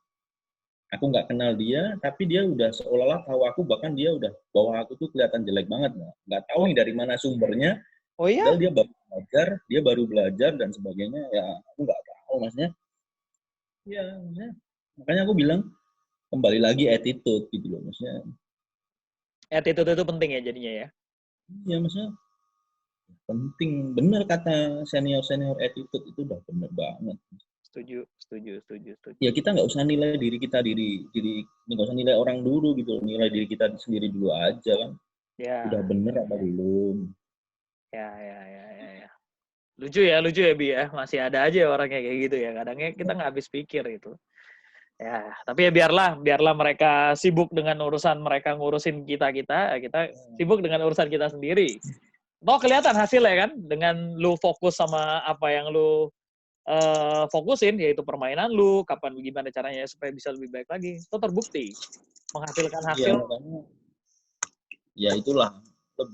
Speaker 1: aku nggak kenal dia, tapi dia udah seolah-olah tahu aku, bahkan dia udah bawa aku tuh kelihatan jelek banget, nggak tahu nih dari mana sumbernya.
Speaker 2: Oh iya?
Speaker 1: Padahal dia baru belajar dan sebagainya, ya aku nggak tahu, maksudnya. Ya, makanya aku bilang kembali lagi attitude gitu loh, maksudnya.
Speaker 2: Attitude itu penting ya jadinya ya?
Speaker 1: Iya, maksudnya penting, bener kata senior attitude itu udah bener banget.
Speaker 2: Setuju.
Speaker 1: Ya kita nggak usah nilai diri kita nggak usah nilai orang dulu gitu, nilai diri kita sendiri dulu aja kan.
Speaker 2: Ya.
Speaker 1: Udah bener apa belum?
Speaker 2: Ya. Lucu ya Bi ya. Masih ada aja orang kayak gitu ya. Kadangnya kita nggak habis pikir itu. Ya, tapi ya biarlah mereka sibuk dengan urusan mereka, ngurusin kita sibuk dengan urusan kita sendiri. Toh kelihatan hasilnya kan, dengan lu fokus sama apa yang lu fokusin, yaitu permainan lu, gimana caranya supaya bisa lebih baik lagi. Itu terbukti menghasilkan hasil.
Speaker 1: Iya, makanya ya itulah,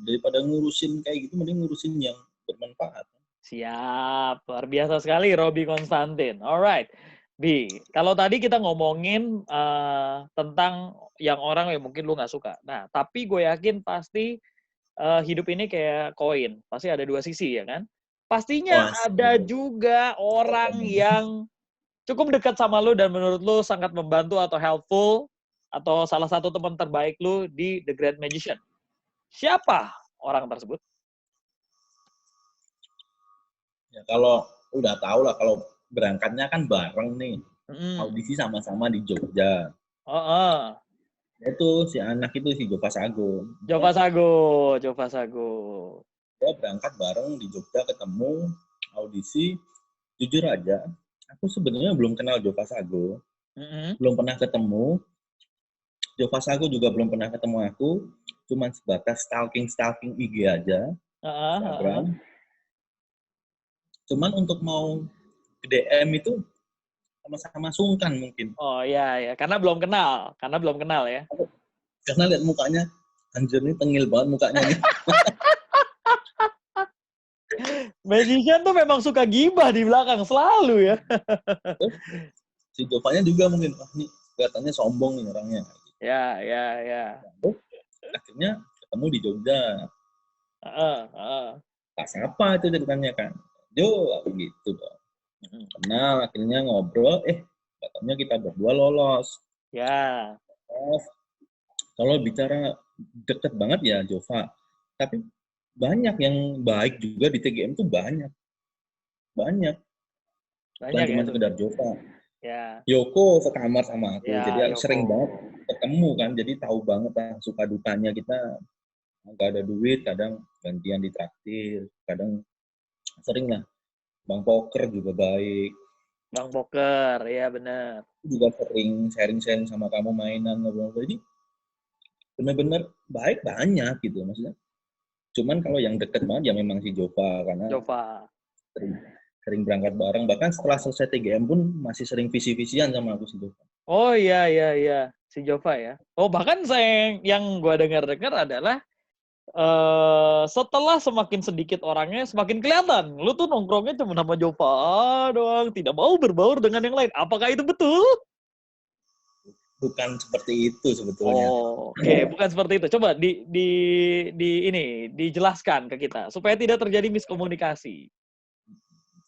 Speaker 1: daripada ngurusin kayak gitu mending ngurusin yang bermanfaat.
Speaker 2: Siap, luar biasa sekali Robby Konstantin. Alright, Bi, kalau tadi kita ngomongin tentang yang orang yang mungkin lu nggak suka. Nah, tapi gue yakin pasti hidup ini kayak koin, pasti ada dua sisi ya kan? Pastinya ada juga orang yang cukup dekat sama lu dan menurut lu sangat membantu atau helpful atau salah satu teman terbaik lu di The Great Magician. Siapa orang tersebut?
Speaker 1: Ya kalau udah tahu lah, kalau berangkatnya kan bareng nih. Audisi sama-sama di Jogja. Itu si anak itu si Jova Sago.
Speaker 2: Jova Sago.
Speaker 1: Ya berangkat bareng di Jogja, ketemu audisi. Jujur aja, aku sebenarnya belum kenal Jova Sago, belum pernah ketemu. Jova Sago juga belum pernah ketemu aku, cuman sebatas stalking IG aja, Instagram. Cuman untuk mau ke DM itu sama-sama sungkan mungkin.
Speaker 2: Oh iya, karena belum kenal ya.
Speaker 1: Karena lihat mukanya, anjir nih tengil banget mukanya nih.
Speaker 2: Magician tuh memang suka gibah di belakang selalu ya.
Speaker 1: Si Jovanya juga mungkin, nih kelihatannya sombong nih orangnya.
Speaker 2: Ya.
Speaker 1: Akhirnya ketemu di Jogja. Pas apa itu ceritanya kan? Jo, gitu dong. Kenal, akhirnya ngobrol, katanya kita berdua lolos.
Speaker 2: Ya.
Speaker 1: Kalau bicara deket banget ya Jova, tapi banyak yang baik juga di TGM tuh banyak. Bukan
Speaker 2: Banyak
Speaker 1: cuma
Speaker 2: ya
Speaker 1: sekedar
Speaker 2: sebenarnya.
Speaker 1: Jova.
Speaker 2: Ya.
Speaker 1: Yoko sekamar sama aku,
Speaker 2: Ya,
Speaker 1: jadi aku
Speaker 2: Yoko.
Speaker 1: sering banget ketemu kan, jadi tahu banget lah suka dukanya kita. Nggak ada duit, kadang gantian ditraktir, kadang sering lah. Bang Poker juga baik.
Speaker 2: Bang Poker, ya benar.
Speaker 1: Juga sering sharing-sharing sama kamu mainan, ngobrol-ngobrol. Jadi benar-benar baik banyak gitu maksudnya. Cuman kalau yang deket banget ya memang si Jova, karena
Speaker 2: Jova.
Speaker 1: sering berangkat bareng. Bahkan setelah selesai TGM pun masih sering visi-visian sama aku si Jova.
Speaker 2: Oh iya, si Jova ya. Oh bahkan yang gue dengar-dengar adalah setelah semakin sedikit orangnya, semakin kelihatan. Lu tuh nongkrongnya cuma sama Jova doang, tidak mau berbaur dengan yang lain. Apakah itu betul?
Speaker 1: Bukan seperti itu sebetulnya.
Speaker 2: Oh, oke, bukan seperti itu. Coba dijelaskan ke kita supaya tidak terjadi miskomunikasi.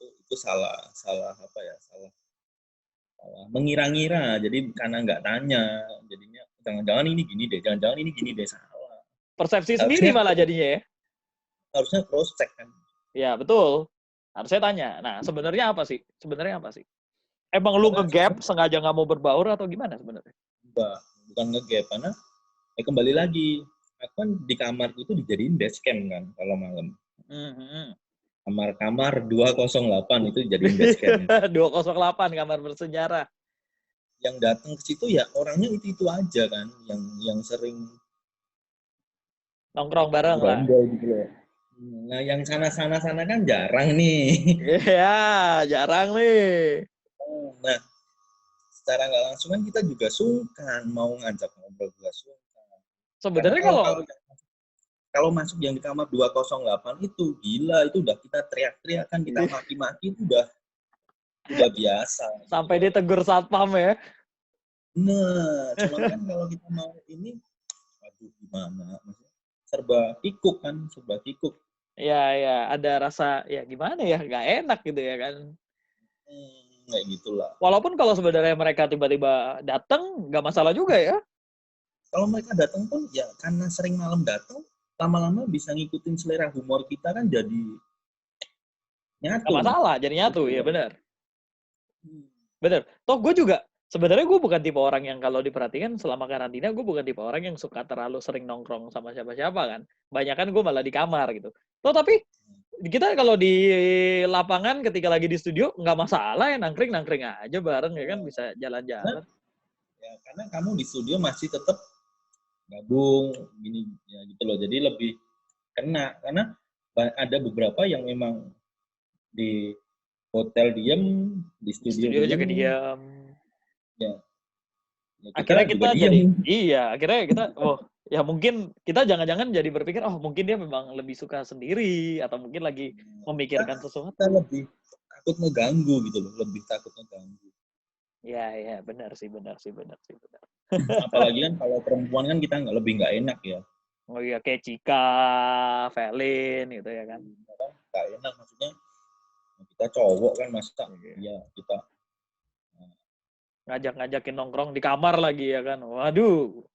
Speaker 1: Itu salah apa ya? Salah mengira-ngira. Jadi karena nggak tanya, jadinya jangan-jangan ini gini deh, jangan-jangan ini gini deh, salah.
Speaker 2: Persepsi sendiri
Speaker 1: Harusnya
Speaker 2: malah jadinya ya.
Speaker 1: harusnya cross check kan.
Speaker 2: Ya, betul. Harusnya tanya. Nah, sebenarnya apa sih? Emang lu
Speaker 1: Karena
Speaker 2: nge-gap sengaja nggak mau berbaur atau gimana sebenarnya?
Speaker 1: bukan nge-gap, karena kembali lagi, aku kan di kamarku itu dijadiin base camp kan kalau malam. Kamar 208 itu jadiin base camp.
Speaker 2: 208 kamar bersejarah.
Speaker 1: Yang datang ke situ ya orangnya itu aja kan, yang sering
Speaker 2: Nongkrong bareng lah.
Speaker 1: gerombol gitu loh. Nah, yang sana kan jarang nih.
Speaker 2: Iya, jarang nih.
Speaker 1: Nah, secara nggak langsung kan kita juga sungkan mau ngajak ngobrol juga sungkan. Karena
Speaker 2: Sebenarnya
Speaker 1: kalau masuk yang di kamar 208 itu gila, itu udah kita teriak-teriak kan, kita maki-maki itu udah biasa.
Speaker 2: Sampai ditegur satpam ya.
Speaker 1: Nah, cuman kan kalau kita mau ini, aduh gimana? Serba kikuk.
Speaker 2: Ya, ada rasa ya gimana ya, nggak enak gitu ya kan.
Speaker 1: Kayak gitulah.
Speaker 2: Walaupun kalau sebenarnya mereka tiba-tiba datang, nggak masalah juga ya.
Speaker 1: Kalau mereka datang pun ya karena sering malam datang, lama-lama bisa ngikutin selera humor kita kan, jadi
Speaker 2: Nggak
Speaker 1: nyatu.
Speaker 2: masalah, jadi nyatu, ya benar. Bener. Toh gue juga, sebenarnya gue bukan tipe orang yang kalau diperhatikan selama karantina, gue bukan tipe orang yang suka terlalu sering nongkrong sama siapa-siapa kan. Banyak kan gue malah di kamar gitu. Toh tapi kita kalau di lapangan ketika lagi di studio nggak masalah ya, nangkring aja bareng ya kan, bisa jalan-jalan.
Speaker 1: Ya, karena kamu di studio masih tetap gabung gini ya gitu loh. Jadi lebih kena, karena ada beberapa yang memang di hotel diem, di studio
Speaker 2: Juga
Speaker 1: diem.
Speaker 2: diam.
Speaker 1: Ya,
Speaker 2: Akhirnya kita
Speaker 1: juga
Speaker 2: jadi,
Speaker 1: diem.
Speaker 2: akhirnya kita, ya mungkin kita jangan-jangan jadi berpikir, mungkin dia memang lebih suka sendiri, atau mungkin lagi memikirkan sesuatu.
Speaker 1: Kita lebih takut ngeganggu gitu loh, lebih takut ngeganggu.
Speaker 2: Ya, benar sih.
Speaker 1: Apalagi kan kalau perempuan kan kita lebih nggak enak ya.
Speaker 2: Oh iya, kayak Cika, Velin gitu ya kan.
Speaker 1: Nggak enak, maksudnya kita cowok kan, masa ya kita
Speaker 2: ngajak-ngajakin nongkrong di kamar lagi ya kan. Waduh.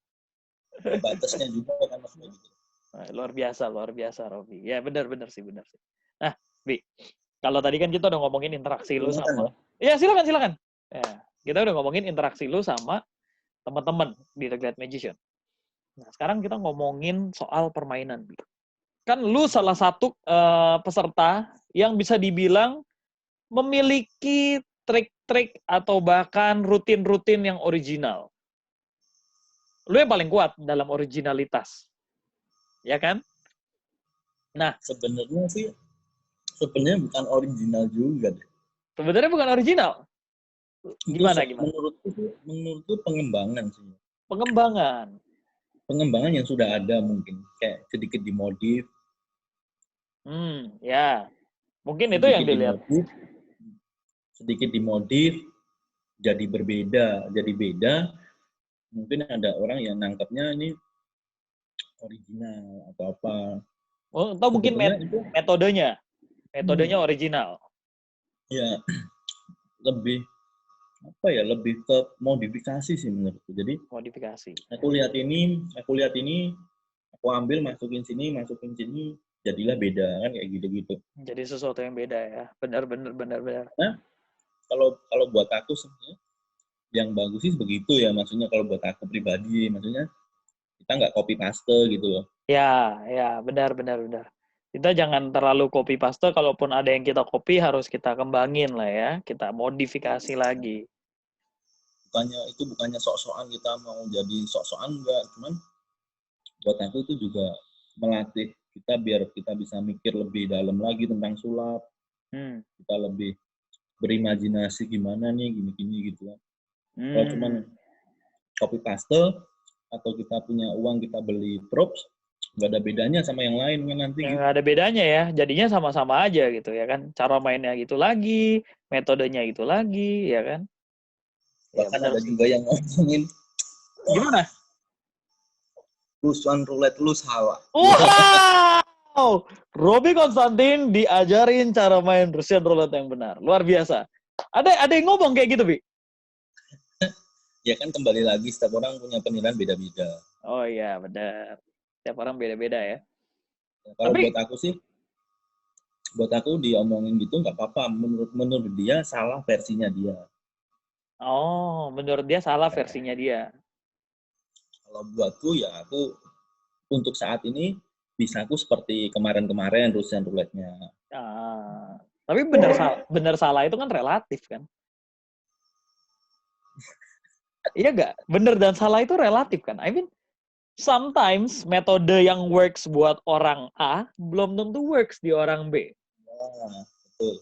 Speaker 1: batasnya juga kan maksudnya gitu.
Speaker 2: Nah, luar biasa Robi. Ya benar sih. Nah, Bi, kalau tadi kan kita udah ngomongin interaksi lu sama. Ya silakan. Ya, kita udah ngomongin interaksi lu sama teman-teman di The Great Magician. Nah, sekarang kita ngomongin soal permainan, Bi. kan lu salah satu peserta yang bisa dibilang memiliki trik-trik atau bahkan rutin-rutin yang original. Lu yang paling kuat dalam originalitas. Ya kan? Nah,
Speaker 1: Sebenarnya bukan original juga deh.
Speaker 2: sebenarnya bukan original. Gimana?
Speaker 1: Menurutku pengembangan sih.
Speaker 2: Pengembangan.
Speaker 1: Pengembangan yang sudah ada mungkin kayak sedikit dimodif.
Speaker 2: Ya. Mungkin itu yang dilihat.
Speaker 1: Sedikit dimodif jadi berbeda, jadi beda. Mungkin ada orang yang nangkapnya ini original atau apa.
Speaker 2: Atau mungkin metodenya. Metodenya original.
Speaker 1: Ya, lebih ke modifikasi sih menurutku. Jadi
Speaker 2: modifikasi.
Speaker 1: Aku lihat ini, aku ambil masukin sini, jadilah beda kan kayak gitu-gitu.
Speaker 2: Jadi sesuatu yang beda ya. Benar.
Speaker 1: Nah, kalau buat aku sebenarnya yang bagus sih begitu ya, maksudnya kalau buat aku pribadi, maksudnya kita nggak copy paste gitu loh.
Speaker 2: Ya, benar. Kita jangan terlalu copy paste, kalaupun ada yang kita copy harus kita kembangin lah ya, kita modifikasi lagi.
Speaker 1: Bukannya sok-sokan kita mau jadi sok-sokan, enggak, cuman buat aku itu juga melatih kita biar kita bisa mikir lebih dalam lagi tentang sulap. Kita lebih berimajinasi gimana nih gini gitu kan. Kalau cuman copy paste atau kita punya uang kita beli props, nggak ada bedanya sama yang lain kan nanti.
Speaker 2: Nggak ada bedanya ya, jadinya sama-sama aja gitu ya kan. Cara mainnya gitu lagi, metodenya itu lagi, ya kan.
Speaker 1: Bahkan ya, ada juga yang ngomongin,
Speaker 2: gimana?
Speaker 1: Russian roulette lu salah.
Speaker 2: Wow! Robby Konstantin diajarin cara main Russian roulette yang benar. Luar biasa. Ada yang ngomong kayak gitu, Bi?
Speaker 1: Ya kan kembali lagi, setiap orang punya penilaian beda-beda.
Speaker 2: Oh iya, benar. Setiap orang beda-beda ya.
Speaker 1: Kalau buat aku diomongin gitu nggak apa-apa. Menurut dia salah versinya dia.
Speaker 2: Oh, menurut dia salah versinya dia.
Speaker 1: Kalau buatku ya aku untuk saat ini bisa aku seperti kemarin-kemarin Russian roulette-nya.
Speaker 2: Tapi benar salah itu kan relatif kan? Iya nggak? Benar dan salah itu relatif kan? I mean, sometimes metode yang works buat orang A belum tentu works di orang B.
Speaker 1: Betul.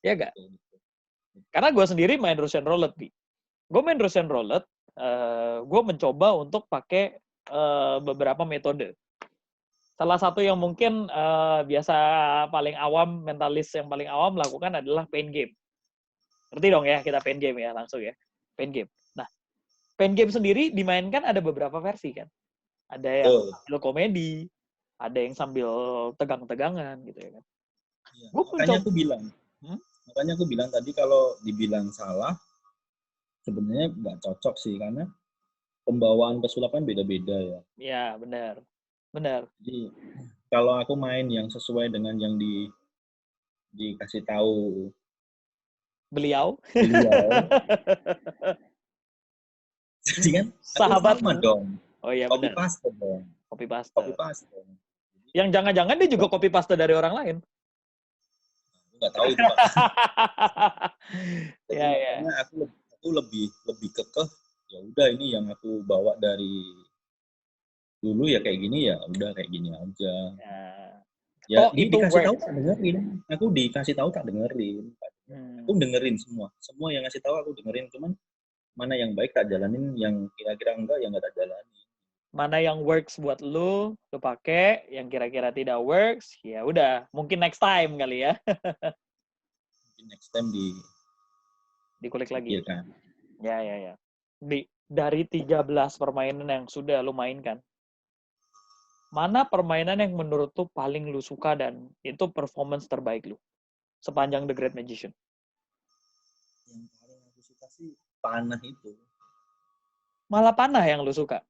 Speaker 2: Iya nggak? Karena gue sendiri main Russian roulette, Bi. Gue main Russian roulette, gue mencoba untuk pakai beberapa metode. Salah satu yang mungkin biasa paling awam, mentalis yang paling awam lakukan adalah pain game. Ngerti dong ya, kita pain game ya, langsung ya. Pain game. Nah, pain game sendiri dimainkan ada beberapa versi kan. Ada yang sambil komedi, ada yang sambil tegang-tegangan gitu ya kan.
Speaker 1: Ya, makanya aku bilang tadi kalau dibilang salah, sebenarnya nggak cocok sih, karena pembawaan pesulapan beda-beda ya.
Speaker 2: Iya, benar.
Speaker 1: Jadi kalau aku main yang sesuai dengan yang dikasih tahu
Speaker 2: beliau.
Speaker 1: Jadi kan
Speaker 2: sahabat
Speaker 1: sama dong.
Speaker 2: Oh iya
Speaker 1: copy
Speaker 2: benar.
Speaker 1: paste dong.
Speaker 2: Copy paste.
Speaker 1: Yang
Speaker 2: jangan-jangan dia juga copy paste dari orang lain.
Speaker 1: Nggak tahu itu, Pak. Jadi makanya aku lebih kekeh, ya udah ini yang aku bawa dari dulu ya kayak gini, ya udah kayak gini aja. Ya dikasih tahu tak dengerin. Aku dikasih tahu tak dengerin. Aku dengerin semua yang ngasih tahu aku dengerin, cuman mana yang baik tak jalanin, yang kira-kira enggak yang enggak tak jalanin.
Speaker 2: Mana yang works buat lu pakai, yang kira-kira tidak works, ya udah, mungkin next time kali ya.
Speaker 1: Mungkin next time
Speaker 2: dikulik lagi. Ya. Dari 13 permainan yang sudah lu mainkan, mana permainan yang menurut lu paling lu suka dan itu performance terbaik lu sepanjang The Great Magician?
Speaker 1: Yang paling aku suka sih panah itu.
Speaker 2: Malah panah yang lu suka?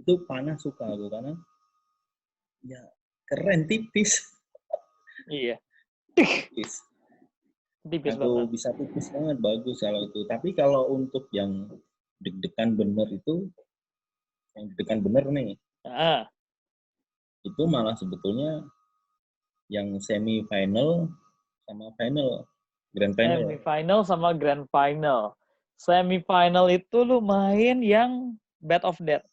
Speaker 1: Itu panah suka aku, karena ya keren, tipis.
Speaker 2: Iya.
Speaker 1: Tipis aku
Speaker 2: banget.
Speaker 1: bisa tipis banget, bagus kalau itu. Tapi kalau untuk yang deg-degan bener itu, yang deg-degan bener nih, itu malah sebetulnya yang semi final sama final, grand final.
Speaker 2: Semi-final sama grand final. Semi-final itu lu main yang Bed of Death.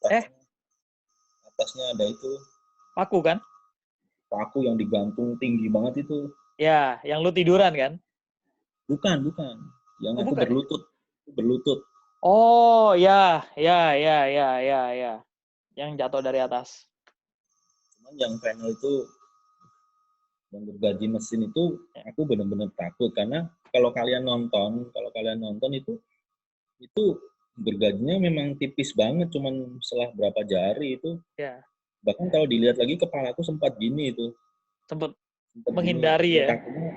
Speaker 1: Atasnya ada itu
Speaker 2: Paku kan?
Speaker 1: paku yang digantung tinggi banget itu.
Speaker 2: Ya, yang lu tiduran kan?
Speaker 1: Bukan. Yang
Speaker 2: Oh,
Speaker 1: aku
Speaker 2: bukan.
Speaker 1: berlutut.
Speaker 2: Oh, ya. Yang jatuh dari atas.
Speaker 1: Cuman yang final itu yang gergaji mesin itu aku benar-benar takut karena kalau kalian nonton itu gergajinya memang tipis banget, cuman setelah berapa jari itu.
Speaker 2: Ya.
Speaker 1: Bahkan kalau dilihat lagi kepalaku sempat gini itu.
Speaker 2: Sempat
Speaker 1: Gini.
Speaker 2: menghindari ya.
Speaker 1: Takutnya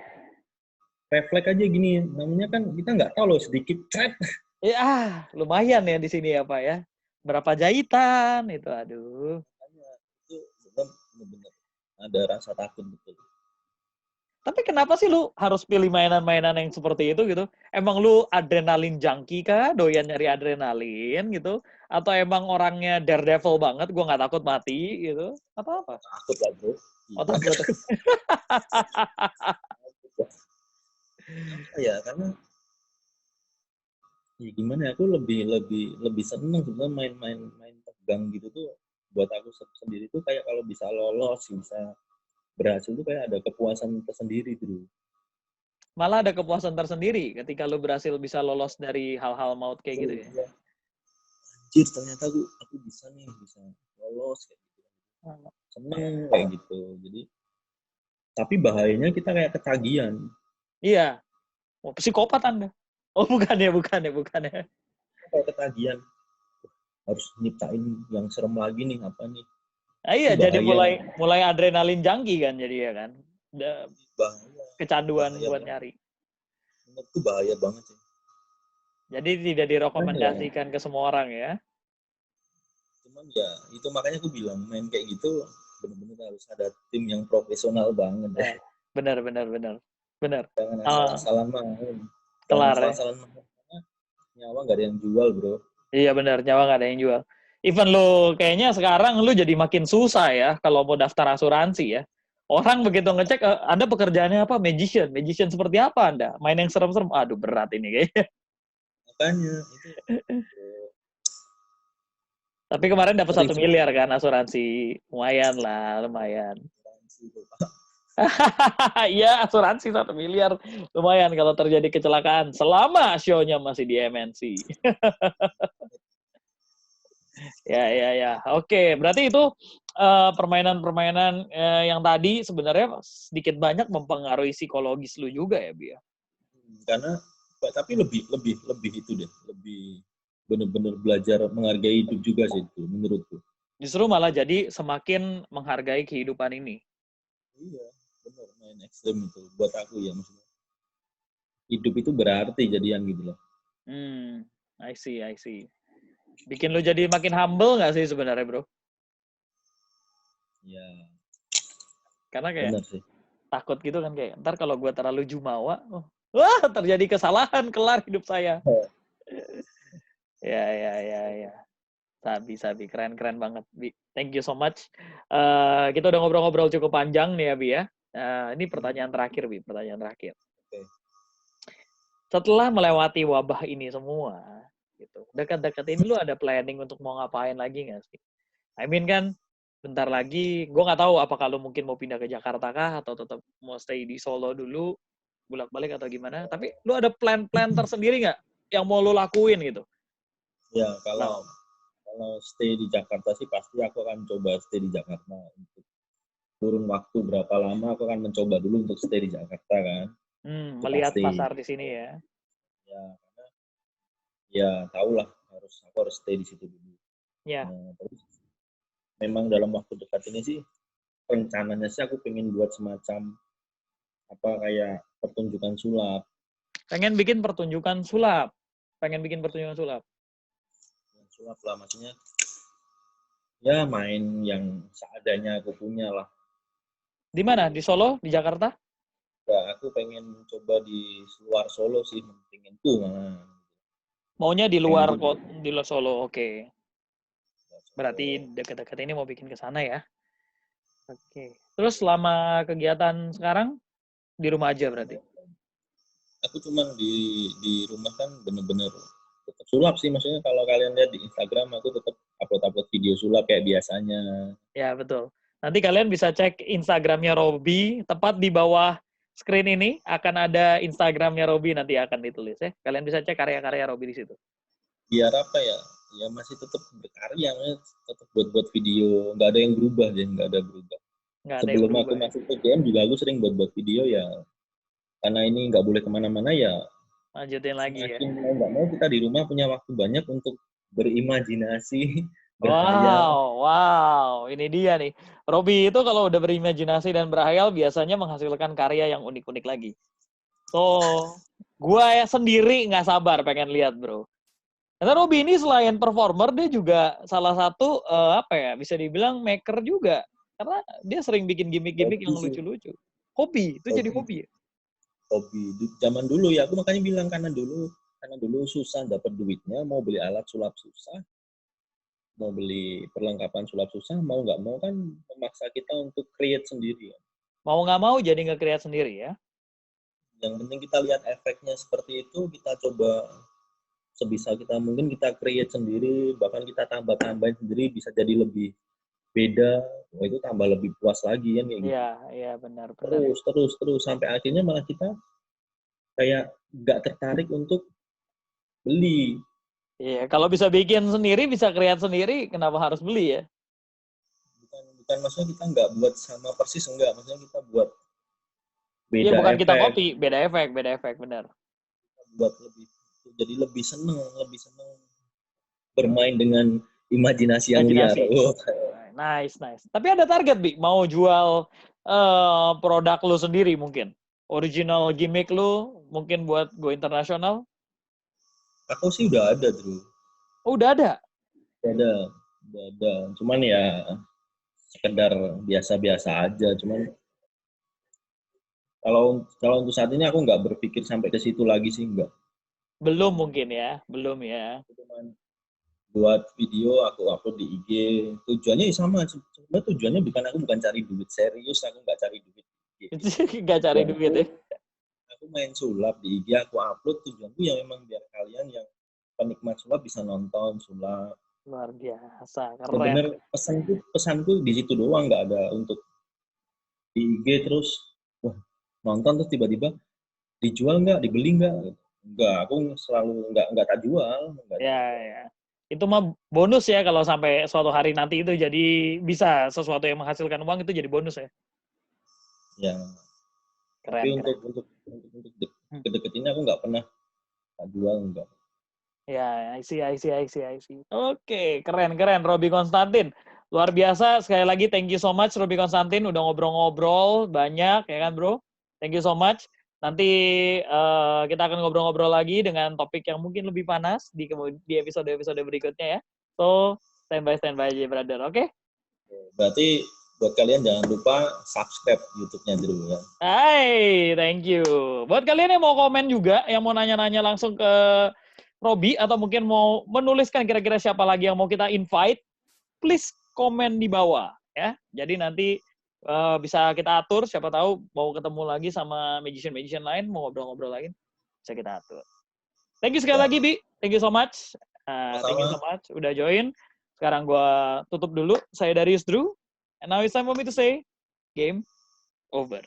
Speaker 1: refleks aja gini. Namanya kan kita nggak tahu loh, sedikit cret.
Speaker 2: Ya, lumayan ya di sini ya, Pak ya. Berapa jahitan itu, aduh.
Speaker 1: Itu benar-benar ada rasa takut betul.
Speaker 2: Tapi kenapa sih lu harus pilih mainan-mainan yang seperti itu gitu? Emang lu adrenalin junkie kah? Doyan nyari adrenalin gitu? Atau emang orangnya daredevil banget, gua nggak takut mati gitu? Atau apa?
Speaker 1: Takut lah bro.
Speaker 2: Oh, takut.
Speaker 1: Ya karena ya gimana ya, aku lebih seneng sebenarnya main tegang gitu tuh. Buat aku sendiri tuh kayak kalau bisa lolos, bisa berhasil tuh kayak ada kepuasan tersendiri gitu.
Speaker 2: Malah ada kepuasan tersendiri ketika lu berhasil bisa lolos dari hal-hal maut kayak gitu ya.
Speaker 1: Ya. Anjir, ternyata aku bisa lolos kayak gitu. Seneng kayak gitu. Jadi tapi bahayanya kita kayak ketagihan.
Speaker 2: Iya. Oh, psikopat Anda. Oh, bukan ya.
Speaker 1: Kayak ketagihan. Harus nyiptain yang serem lagi nih, apa nih.
Speaker 2: Nah, iya, jadi mulai adrenalin junkie kan jadi ya kan.
Speaker 1: Bahaya.
Speaker 2: Kecanduan buat nyari.
Speaker 1: Itu bahaya banget sih.
Speaker 2: Jadi tidak direkomendasikan ke semua orang ya.
Speaker 1: Cuman ya itu makanya aku bilang main kayak gitu benar-benar harus ada tim yang profesional banget ya.
Speaker 2: Benar.
Speaker 1: Jangan asal-asalan main.
Speaker 2: Kelar ya.
Speaker 1: Asal-asalan main. Nyawa nggak ada yang jual bro.
Speaker 2: Iya benar, nyawa nggak ada yang jual. Even lu kayaknya sekarang lu jadi makin susah ya kalau mau daftar asuransi ya. Orang begitu ngecek, Anda pekerjaannya apa? Magician. Magician seperti apa Anda? Main yang serem-serem. Aduh berat ini kayaknya.
Speaker 1: Makanya itu.
Speaker 2: Tapi kemarin dapat 1 miliar kan asuransi. Lumayan. Iya, asuransi 1 miliar. Lumayan kalau terjadi kecelakaan. Selama show-nya masih di MNC. Ya. Oke, berarti itu permainan-permainan yang tadi sebenarnya sedikit banyak mempengaruhi psikologis lu juga ya, Bi?
Speaker 1: Karena tapi lebih itu deh, lebih benar-benar belajar menghargai hidup juga sih itu menurutku.
Speaker 2: Justru malah jadi semakin menghargai kehidupan ini.
Speaker 1: Iya, benar, main ekstrem itu buat aku ya, maksudnya. Hidup itu berarti jadian gitu loh.
Speaker 2: I see. Bikin lu jadi makin humble nggak sih sebenarnya, bro?
Speaker 1: Ya.
Speaker 2: Karena kayak takut gitu kan, kayak ntar kalau gue terlalu jumawa, wah terjadi kesalahan, kelar hidup saya. Ya. Sabi. Keren banget, Bi. Thank you so much. Kita udah ngobrol-ngobrol cukup panjang nih ya, Bi ya. Ini pertanyaan terakhir, Bi. Okay. Setelah melewati wabah ini semua, gitu. Dekat-dekat ini lu ada planning untuk mau ngapain lagi nggak sih? I mean kan, bentar lagi, gue nggak tahu apakah lu mungkin mau pindah ke Jakarta kah, atau tetap mau stay di Solo dulu, bolak-balik atau gimana. Tapi lu ada plan-plan tersendiri nggak yang mau lu lakuin gitu?
Speaker 1: Ya, kalau stay di Jakarta sih pasti aku akan coba stay di Jakarta. Untuk kurun waktu berapa lama aku akan mencoba dulu untuk stay di Jakarta kan.
Speaker 2: Melihat pasar di sini ya.
Speaker 1: Ya, karena ya tahulah aku harus stay di situ dulu.
Speaker 2: Ya.
Speaker 1: Terus memang dalam waktu dekat ini sih rencananya sih aku pengen buat semacam kayak pertunjukan sulap.
Speaker 2: Pengen bikin pertunjukan sulap.
Speaker 1: Sulap lah, maksudnya ya main yang seadanya aku punya lah.
Speaker 2: Di mana? Di Solo? Di Jakarta?
Speaker 1: Ya, aku pengen coba di luar Solo sih, pengen tuh.
Speaker 2: Maunya di luar Solo, oke. Berarti dekat-dekat ini mau bikin ke sana ya. Oke. Terus selama kegiatan sekarang di rumah aja berarti?
Speaker 1: Aku cuman di rumah kan bener-bener tetap sulap sih, maksudnya kalau kalian lihat di Instagram aku tetap upload video sulap kayak biasanya.
Speaker 2: Ya, betul. Nanti kalian bisa cek Instagramnya Robby, tepat di bawah screen ini akan ada Instagramnya Robby, nanti akan ditulis ya. Kalian bisa cek karya-karya Robby di situ.
Speaker 1: Biar apa ya, ya masih tetap berkarya, tetap buat video, nggak ada yang berubah deh, nggak ada berubah.
Speaker 2: Nggak ada yang
Speaker 1: Sebelum aku
Speaker 2: berubah ya.
Speaker 1: masuk PGM juga aku sering buat video ya, karena ini nggak boleh kemana-mana ya.
Speaker 2: Lanjutin lagi ya.
Speaker 1: Semakin mau nggak mau kita di rumah punya waktu banyak untuk berimajinasi, berhayal.
Speaker 2: Wow, ini dia nih. Robby itu kalau udah berimajinasi dan berhayal biasanya menghasilkan karya yang unik-unik lagi. So, gue sendiri nggak sabar pengen lihat, bro. Karena Robby ini selain performer, dia juga salah satu, apa ya, bisa dibilang maker juga. Karena dia sering bikin gimmick-gimmick yang lucu-lucu. Hobi, itu jadi hobi ya?
Speaker 1: Hobi. Zaman dulu ya, aku makanya bilang karena dulu susah dapat duitnya, mau beli alat sulap susah, mau beli perlengkapan sulap susah, mau nggak mau kan memaksa kita untuk create sendiri.
Speaker 2: Mau nggak mau jadi nge-create sendiri ya?
Speaker 1: Yang penting kita lihat efeknya seperti itu, kita coba sebisa kita mungkin kita create sendiri, bahkan kita tambah-tambahin sendiri, bisa jadi lebih beda, wah itu tambah lebih puas lagi kan kayak gitu.
Speaker 2: Iya benar.
Speaker 1: Terus sampai akhirnya malah kita kayak nggak tertarik untuk beli.
Speaker 2: Iya, kalau bisa bikin sendiri, bisa create sendiri, kenapa harus beli ya?
Speaker 1: Bukan maksudnya kita nggak buat sama persis, enggak, maksudnya kita buat
Speaker 2: Iya,
Speaker 1: beda
Speaker 2: bukan kita
Speaker 1: efek,
Speaker 2: copy, beda efek, benar.
Speaker 1: buat jadi lebih seneng bermain dengan imajinasi yang liar. Oh.
Speaker 2: Nice. Tapi ada target, Bi? Mau jual produk lu sendiri mungkin? Original gimmick lu mungkin buat go internasional?
Speaker 1: Aku sih udah ada, Drew.
Speaker 2: Oh, udah ada?
Speaker 1: Udah ada. Cuman ya sekedar biasa-biasa aja. Cuman kalau untuk saat ini aku nggak berpikir sampai ke situ lagi sih, enggak.
Speaker 2: Belum mungkin ya, belum ya.
Speaker 1: Cuman buat video aku upload di IG, tujuannya sama. Sebenarnya tujuannya bukan cari duit, serius aku nggak cari duit.
Speaker 2: Nggak cari duit ya?
Speaker 1: Aku main sulap di IG, aku upload, tujuanku ya memang biar kalian yang penikmat sulap bisa nonton sulap.
Speaker 2: Luar biasa,
Speaker 1: Bener-bener
Speaker 2: keren.
Speaker 1: pesanku di situ doang, nggak ada untuk di IG terus wah nonton terus tiba-tiba dijual nggak, dibeli nggak? Nggak, aku selalu nggak tak jual.
Speaker 2: Ya. Itu mah bonus ya kalau sampai suatu hari nanti itu jadi bisa sesuatu yang menghasilkan uang, itu jadi bonus ya.
Speaker 1: Ya. Tapi
Speaker 2: Keren.
Speaker 1: untuk deket ini aku nggak pernah tak jual, enggak.
Speaker 2: Ya, I see. Oke, keren. Robby Konstantin. Luar biasa. Sekali lagi, thank you so much, Robby Konstantin. Udah ngobrol-ngobrol banyak, ya kan, bro? Thank you so much. Nanti kita akan ngobrol-ngobrol lagi dengan topik yang mungkin lebih panas di episode-episode berikutnya ya. So, stand by aja, brother. Oke?
Speaker 1: Berarti buat kalian jangan lupa subscribe YouTube-nya dulu ya.
Speaker 2: Hai, thank you. Buat kalian yang mau komen juga, yang mau nanya-nanya langsung ke Robby, atau mungkin mau menuliskan kira-kira siapa lagi yang mau kita invite, please komen di bawah ya. Jadi nanti bisa kita atur, siapa tahu mau ketemu lagi sama magician lain, mau ngobrol-ngobrol lagi, bisa kita atur. Thank you sekali lagi, Bi. Thank you so much. Thank you so much udah join. Sekarang gua tutup dulu. Saya Darius Drew. And now it's time for me to say, game over.